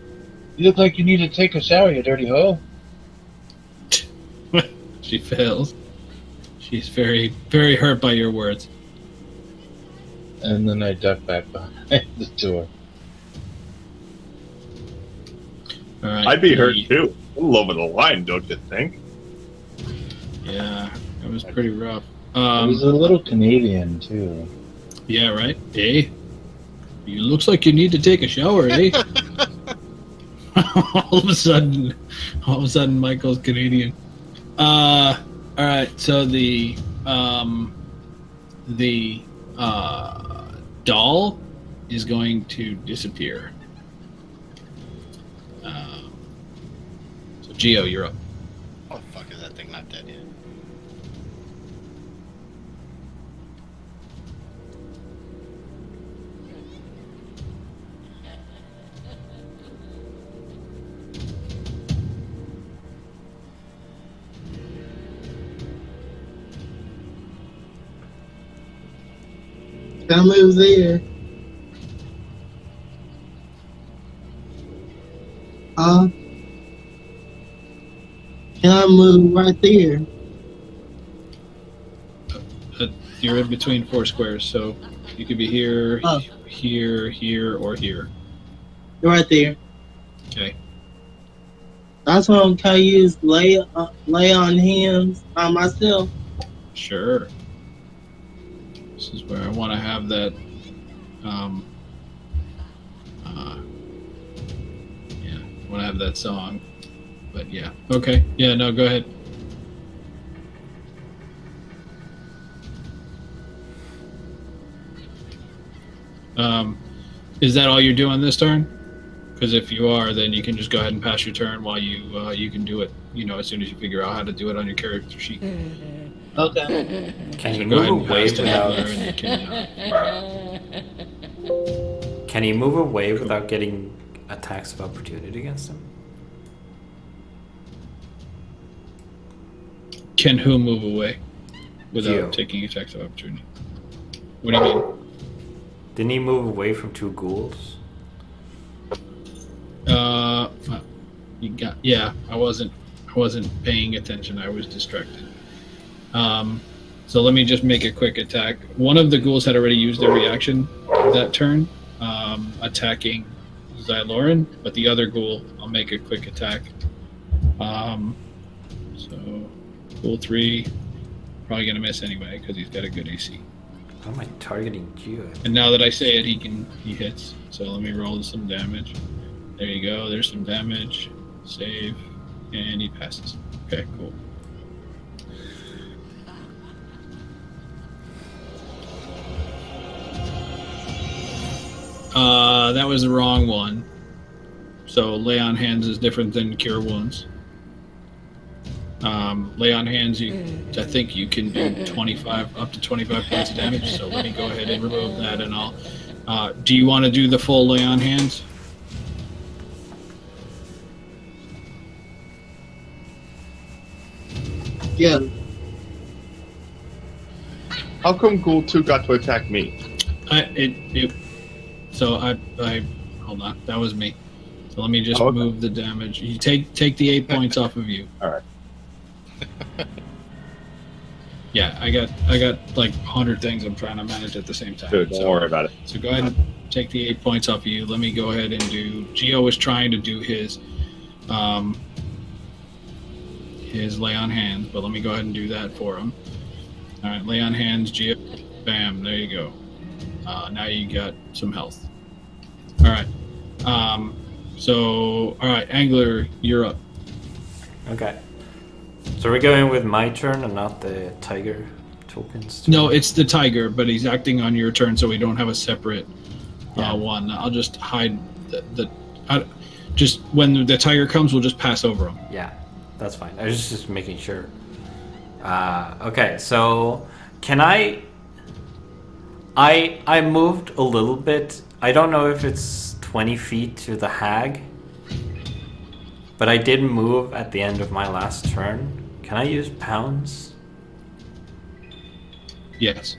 you look like you need to take a shower, you dirty hoe." She fails. She's very, very hurt by your words. And then I duck back behind the door. All right. I'd be hurt too. A little over the line, don't you think? Yeah, it was pretty rough. He was a little Canadian too. Yeah, right. Eh? You looks like you need to take a shower, eh? all of a sudden, Michael's Canadian. All right. So the doll is going to disappear. So Geo, you're up. Oh fuck, is that thing not dead yet? That moves there. Can I move right there? You're in between 4 squares, so you could be here, Oh. here, or here. Right there. Okay. That's what I'm trying to use. Lay on hands on myself. Sure. This is where I want to have that. Yeah, I want to have that song. But yeah, okay. Yeah, no, go ahead. Is that all you're doing this turn? Because if you are, then you can just go ahead and pass your turn while you can do it. You know, as soon as you figure out how to do it on your character sheet. Okay. Can you So go ahead move and away pass to Agamar, without? and you can, Can you move away without getting attacks of opportunity against him? Can who move away without You. taking attacks of opportunity? What do you mean? Didn't he move away from 2 ghouls? You got, yeah. I wasn't paying attention. I was distracted. So let me just make a quick attack. One of the ghouls had already used their reaction that turn, attacking Xyloran, but the other ghoul, I'll make a quick attack. So ghoul 3, probably gonna miss anyway because he's got a good AC. How am I targeting you? And now that I say it, he hits. So let me roll some damage. There you go. There's some damage. Save, and he passes. Okay, cool. That was the wrong one. So lay on hands is different than cure wounds. Lay on hands, I think you can do 25 up to 25 points of damage. So let me go ahead and remove that, and I'll. Do you want to do the full lay on hands? Yeah. How come Ghoul 2 got to attack me? So I hold on. That was me. So let me just okay. move the damage. You take the 8 points off of you. All right. Yeah, I got like 100 things I'm trying to manage at the same time. Dude, don't worry about it. So go ahead and take the 8 points off of you. Let me go ahead and do. Geo was trying to do his lay on hands, but let me go ahead and do that for him. All right, lay on hands, Geo. Bam, there you go. Now you got some health. All right. So, all right, Angler, you're up. Okay. So we're going with my turn and not the tiger tokens? No, it's the tiger, but he's acting on your turn, so we don't have a separate Yeah. one. I'll just hide just when the tiger comes, we'll just pass over him. Yeah, that's fine. I was just making sure. Okay, so can I moved a little bit. I don't know if it's 20 feet to the hag, but I did move at the end of my last turn. Can I use pounds? Yes.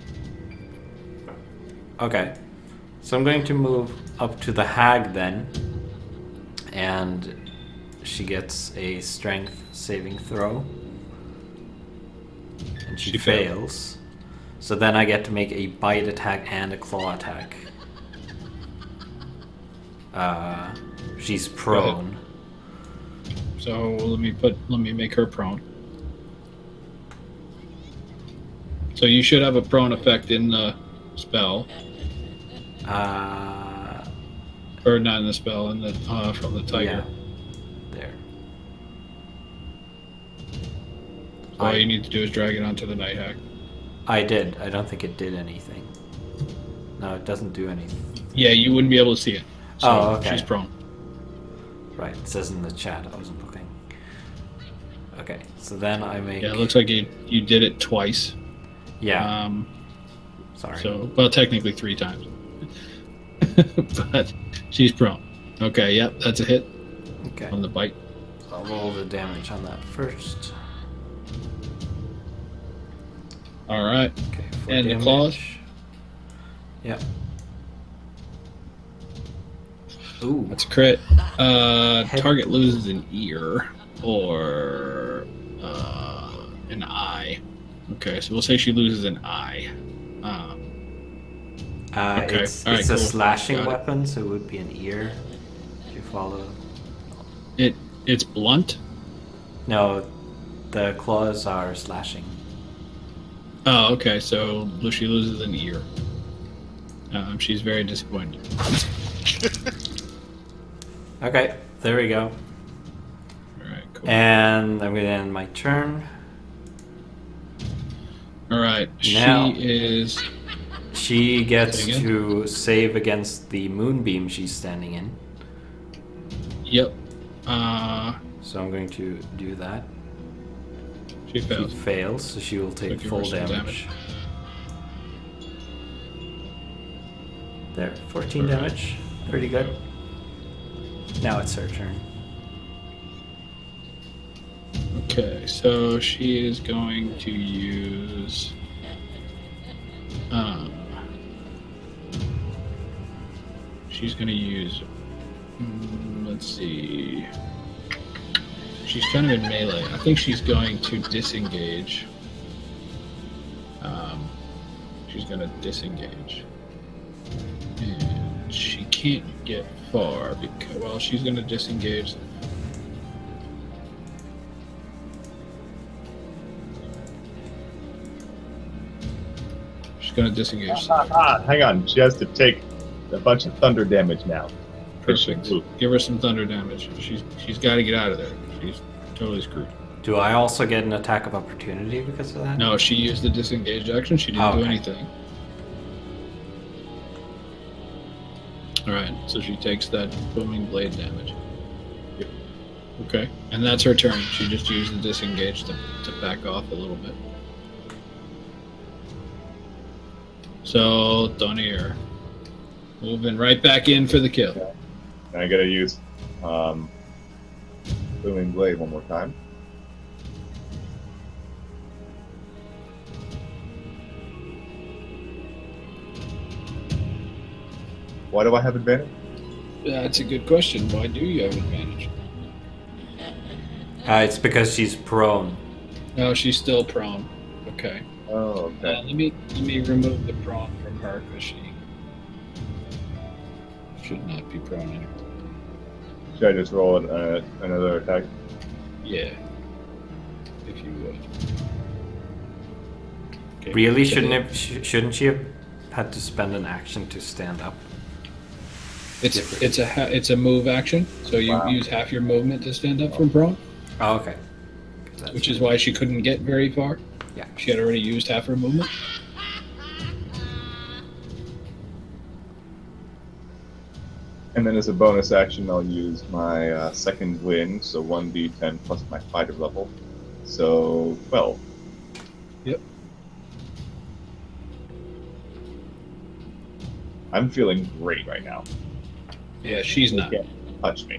Okay, so I'm going to move up to the hag then, and she gets a strength saving throw, and she fails. So then I get to make a bite attack and a claw attack. She's prone. So let me make her prone. So you should have a prone effect in the spell, or not in the spell, in the from the tiger. Yeah. There. So all you need to do is drag it onto the night hack. I did. I don't think it did anything. No, it doesn't do anything. Yeah, you wouldn't be able to see it. So Oh, okay. She's prone. Right, it says in the chat. I wasn't looking. Okay, so then I make... Yeah, it looks like you did it twice. Yeah. Sorry. So, well, technically 3 times. But she's prone. Okay, yep, that's a hit Okay. on the bite. So I'll roll the damage on that first. All right. Okay, 4 And damage. the claws? Yep. Ooh. That's a crit. Target loses an ear or an eye. Okay, so we'll say she loses an eye. Okay. It's All right, a cool. slashing Got it. weapon, so it would be an ear. If you follow. It's blunt. No, the claws are slashing. Oh, okay. So she loses an ear. She's very disappointed. Okay, there we go. All right, cool. And I'm going to end my turn. All right, Now- She gets Say again? to save against the moonbeam she's standing in. Yep. So I'm going to do that. She She fails. fails, so she will take give full her some damage. There, 14 damage. Pretty good. Now it's her turn. Okay, so she is going to use. She's going to use. Let's see. She's kind of in melee. I think she's going to disengage. She's going to disengage. And she can't get far because, well, she's going to disengage. She's going to disengage. Hang on. She has to take a bunch of thunder damage now. Perfect. Ooh. Give her some thunder damage. She's got to get out of there. She's totally screwed. Do I also get an attack of opportunity because of that? No, she used the disengage action. She didn't Oh, do okay. anything. All right, so she takes that booming blade damage. Yep. Okay, and that's her turn. She just used the disengage to back off a little bit. So Donir moving right back in for the kill. And I gotta use Booming Blade one more time. Why do I have advantage? That's a good question. Why do you have advantage? It's because she's prone. No, she's still prone. Okay. Oh, okay. Let me remove the prone from her because she should not be prone anymore. Should I just roll another attack? Yeah, if you would. Okay. Really, So shouldn't she have had to spend an action to stand up? It's a move action, so you Wow. use half your movement to stand up from prone, Oh, okay. which is why she couldn't get very far. Yeah. She had already used half her movement. And then as a bonus action, I'll use my second wind, so 1d10 plus my fighter level. So 12. Yep. I'm feeling great right now. Yeah, she's You not. can't touch me.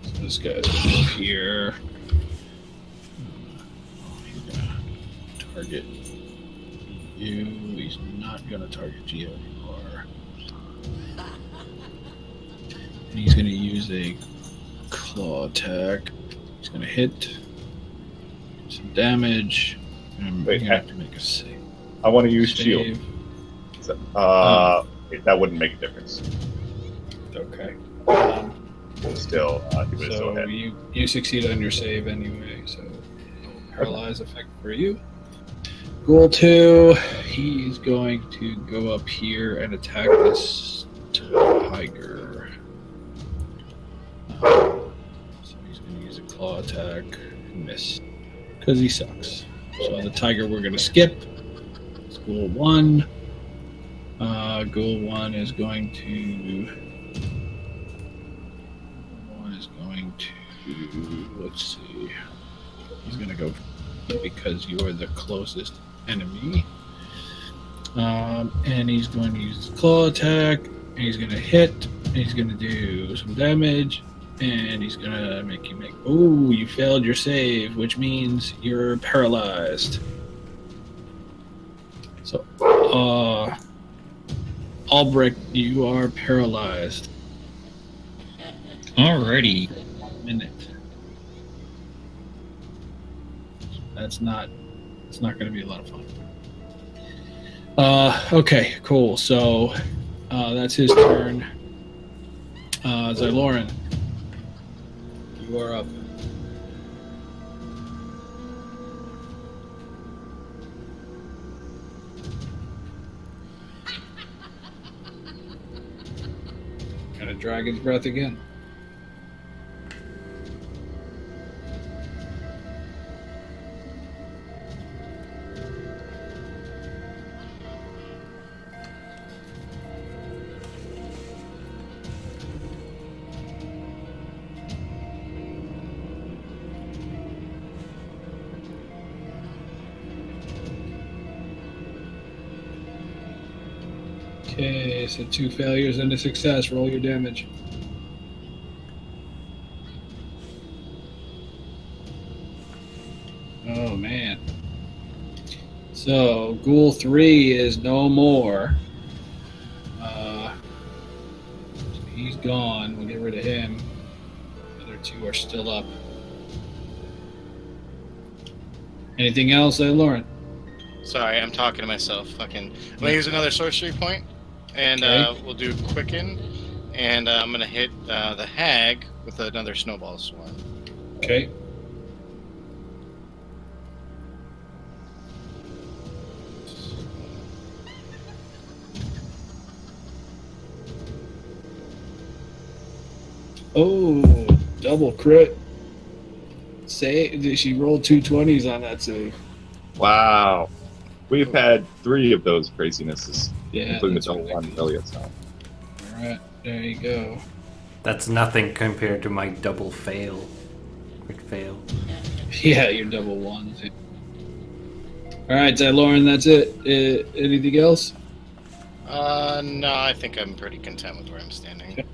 So this guy's gonna move here. He's gonna target you. He's not gonna target you anymore. And he's gonna use a claw attack. He's gonna hit some damage. And I'm Wait, gonna have to make a save. I want to use shield. So, that wouldn't make a difference. Okay. Still, he was so So ahead. you succeed on your save anyway, so no paralyze effect for you. Ghoul 2, he's going to go up here and attack this tiger. So he's going to use a claw attack and miss because he sucks. So the tiger we're going to skip. It's Ghoul 1. Ghoul 1 is going to. Let's see. He's going to go because you are the closest enemy. And he's going to use his claw attack. And he's going to hit. And he's going to do some damage. And he's going to make you make. Oh, you failed your save, which means you're paralyzed. So, Albrecht, you are paralyzed. Alrighty. Minute. It's not going to be a lot of fun. Okay, cool. So that's his turn. Xyloran, you are up. Gonna dragon's breath again. Okay, so 2 failures and a success. Roll your damage. Oh, man. So, Ghoul 3 is no more. He's gone. We'll get rid of him. The other 2 are still up. Anything else, Lauren? Sorry, I'm talking to myself. Fucking. I'm gonna use another sorcery point, and Okay. we'll do quicken, and I'm gonna hit the hag with another snowball swarm. Okay. Oh, double crit. She rolled 2 20s on that save. Wow. We've had 3 of those crazinesses, Yeah, including the that's double one ridiculous. Elliot's time. All right, there you go. That's nothing compared to my double fail. Quick fail. Yeah, your double ones. All right, Lauren, that's it. Anything else? No, I think I'm pretty content with where I'm standing. Okay.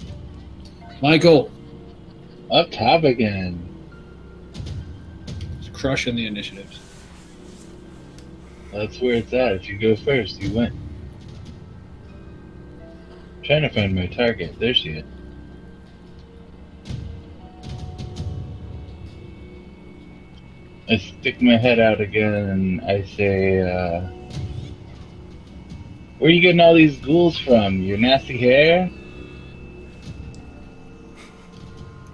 Michael, Up top again. is crushing the initiatives. That's where it's at. If you go first, you win. Trying to find my target. There she is. I stick my head out again and I say, where are you getting all these ghouls from? Your nasty hair?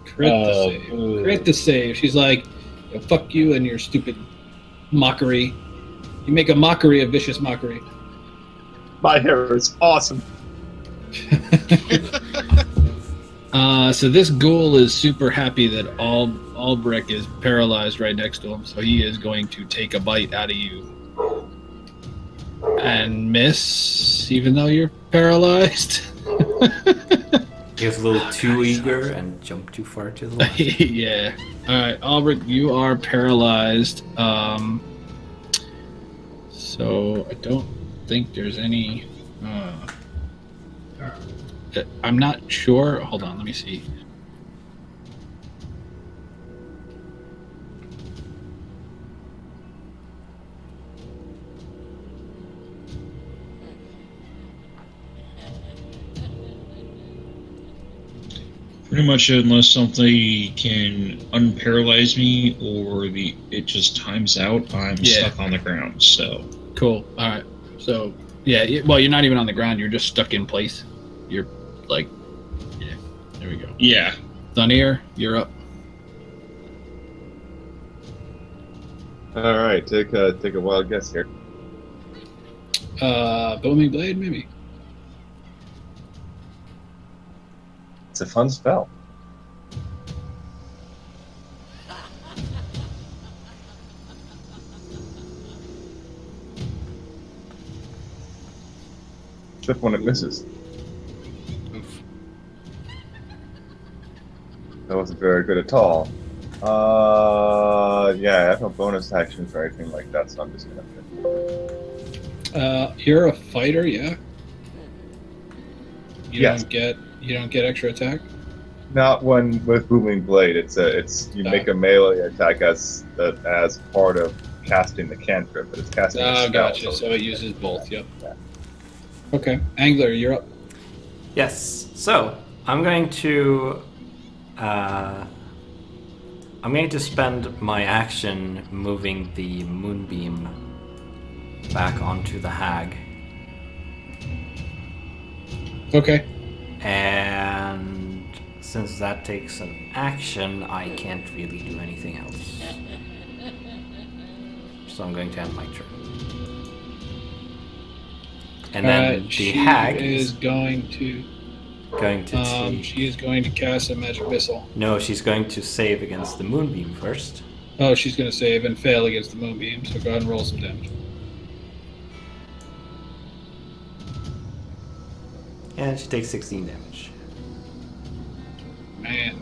Crit the save. Ooh. Crit the save. She's like, "Yo, fuck you and your stupid mockery. You make a mockery of vicious mockery." My hair is awesome. So this ghoul is super happy that Albrecht is paralyzed right next to him, so he is going to take a bite out of you and miss, even though you're paralyzed. He was a little too eager and jumped too far to the left. Yeah. All right, Albrecht, you are paralyzed. So I don't think there's any. I'm not sure. Hold on, let me see. Pretty much unless something can unparalyze me or it just times out, I'm Yeah. stuck on the ground. So Cool. All right. So yeah. Well, you're not even on the ground. You're just stuck in place. You're like, yeah. There we go. yeah, Dunir, you're up. All right, take a wild guess here. Booming Blade, maybe. It's a fun spell. Except when it misses. Oof. That wasn't very good at all. Yeah, I have no bonus actions or anything like that, so I'm just gonna. You're a fighter, yeah. Yes. You don't get extra attack. Not when with booming blade. It's you make a melee attack as part of casting the cantrip, but it's casting. a spell, Gotcha. So it uses both. Yep. Yeah. Okay, Angler, you're up. Yes. So I'm going to spend my action moving the moonbeam back onto the hag. Okay. And since that takes an action, I can't really do anything else. So I'm going to end my turn. And then the hag is going to she is going to cast a magic missile. No, she's going to save against the moonbeam first. Oh, she's going to save and fail against the moonbeam. So go ahead and roll some damage. And she takes 16 damage. Man.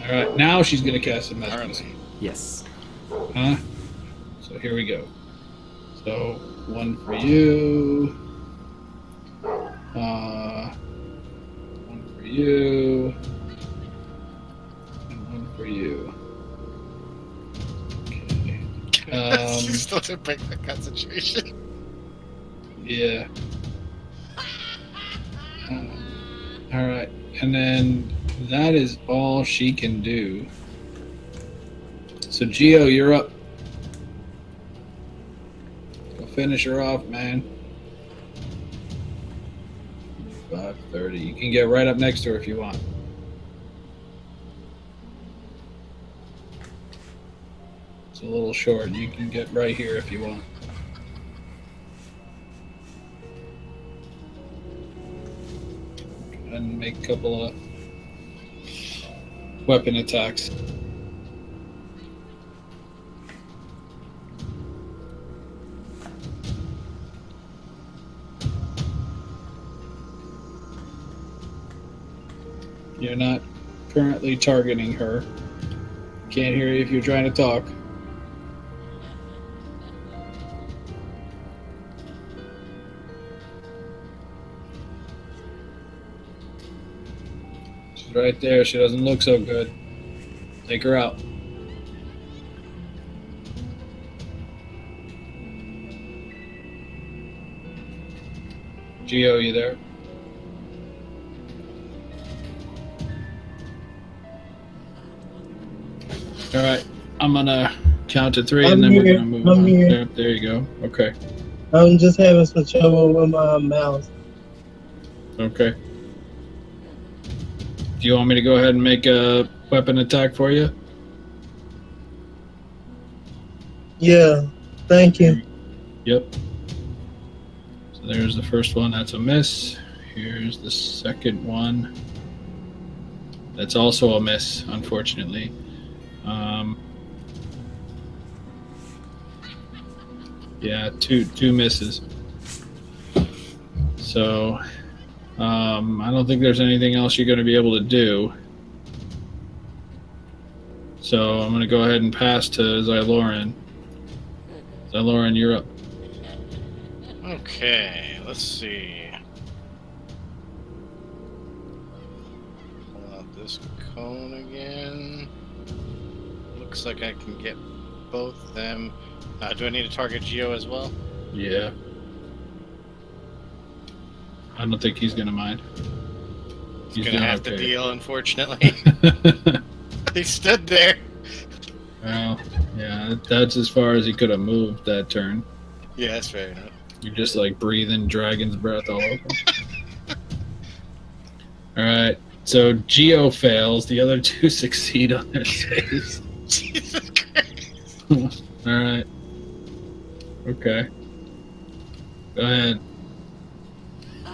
All right, now she's going to cast a magic missile. Yes. Huh? So here we go. So one for you. One for you. And one for you. Okay. She still didn't break the concentration. Yeah. All right, and then that is all she can do. So Geo, you're up. Go finish her off, man. 5:30. You can get right up next to her if you want. It's a little short. You can get right here if you want. And make a couple of weapon attacks. You're not currently targeting her. Can't hear you if you're trying to talk. She's right there. She doesn't look so good. Take her out. Geo, you there? All right, I'm gonna count to 3, and then we're gonna move on. Yep, there you go. Okay. I'm just having some trouble with my mouse. Okay. Do you want me to go ahead and make a weapon attack for you? Yeah, thank you. Yep. So there's the first one. That's a miss. Here's the second one. That's also a miss, unfortunately. Yeah, two misses. So, I don't think there's anything else you're going to be able to do. So I'm going to go ahead and pass to Xyloran. Xyloran, you're up. Okay, let's see. Pull out this cone again. Looks like I can get both of them. Do I need to target Geo as well? Yeah. I don't think he's going to mind. He's going to have to deal, unfortunately. He stood there. Well, yeah, that's as far as he could have moved that turn. Yeah, that's fair enough. You're just like breathing dragon's breath all over. All right, So Geo fails. The other two succeed on their saves. Jesus Christ. All right. Okay. Go ahead.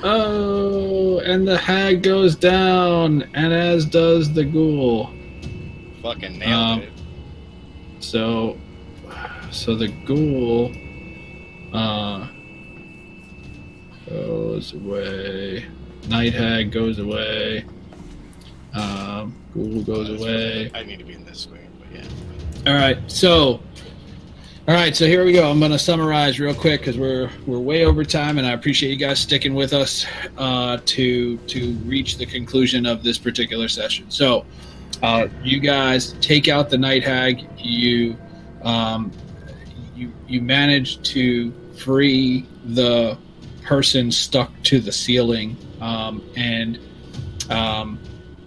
Oh, and the hag goes down, and as does the ghoul. Fucking nailed it. So the ghoul goes away. Night hag goes away. Ghoul goes away. I need to be in this screen, but yeah. All right, so here we go. I'm going to summarize real quick because we're way over time, and I appreciate you guys sticking with us to reach the conclusion of this particular session. So, you guys take out the night hag. You manage to free the person stuck to the ceiling and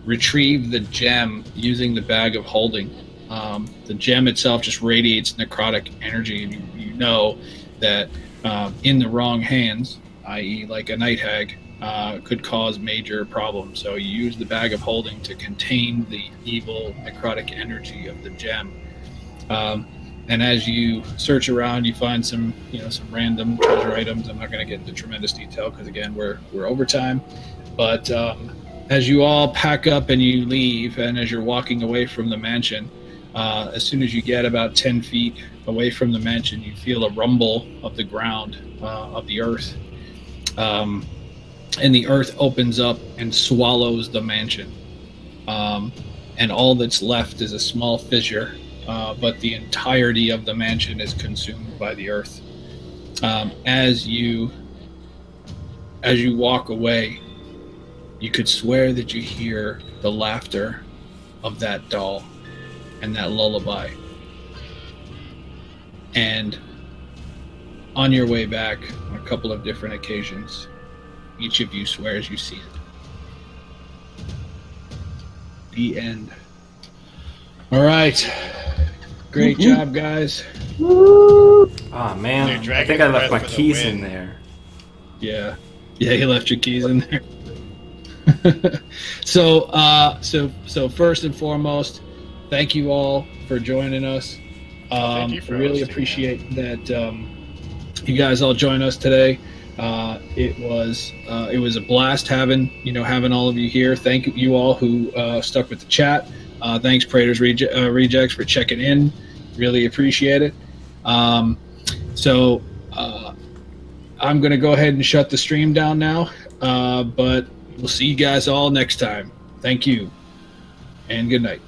retrieve the gem using the bag of holding. The gem itself just radiates necrotic energy, and you know that in the wrong hands, i.e. like a night hag, could cause major problems. So you use the bag of holding to contain the evil necrotic energy of the gem. And as you search around, you find some random treasure items. I'm not going to get into tremendous detail because again, we're over time. But as you all pack up and you leave, and as you're walking away from the mansion, as soon as you get about 10 feet away from the mansion, you feel a rumble of the ground, of the earth. And the earth opens up and swallows the mansion. And all that's left is a small fissure, but the entirety of the mansion is consumed by the earth. As you walk away, you could swear that you hear the laughter of that doll and that lullaby. And on your way back, on a couple of different occasions, each of you swears you see it. The end. All right. Great job, guys. Oh man, Dude, I think I left my Dragon's Breath for the keys win. in there. Yeah, you left your keys in there. So first and foremost, thank you all for joining us. Thank you for Really hosting, appreciate that you guys all join us today. It was a blast having all of you here. Thank you all who stuck with the chat. Thanks, Praetors Rejects, for checking in. Really appreciate it. So I'm going to go ahead and shut the stream down now, but we'll see you guys all next time. Thank you, and good night.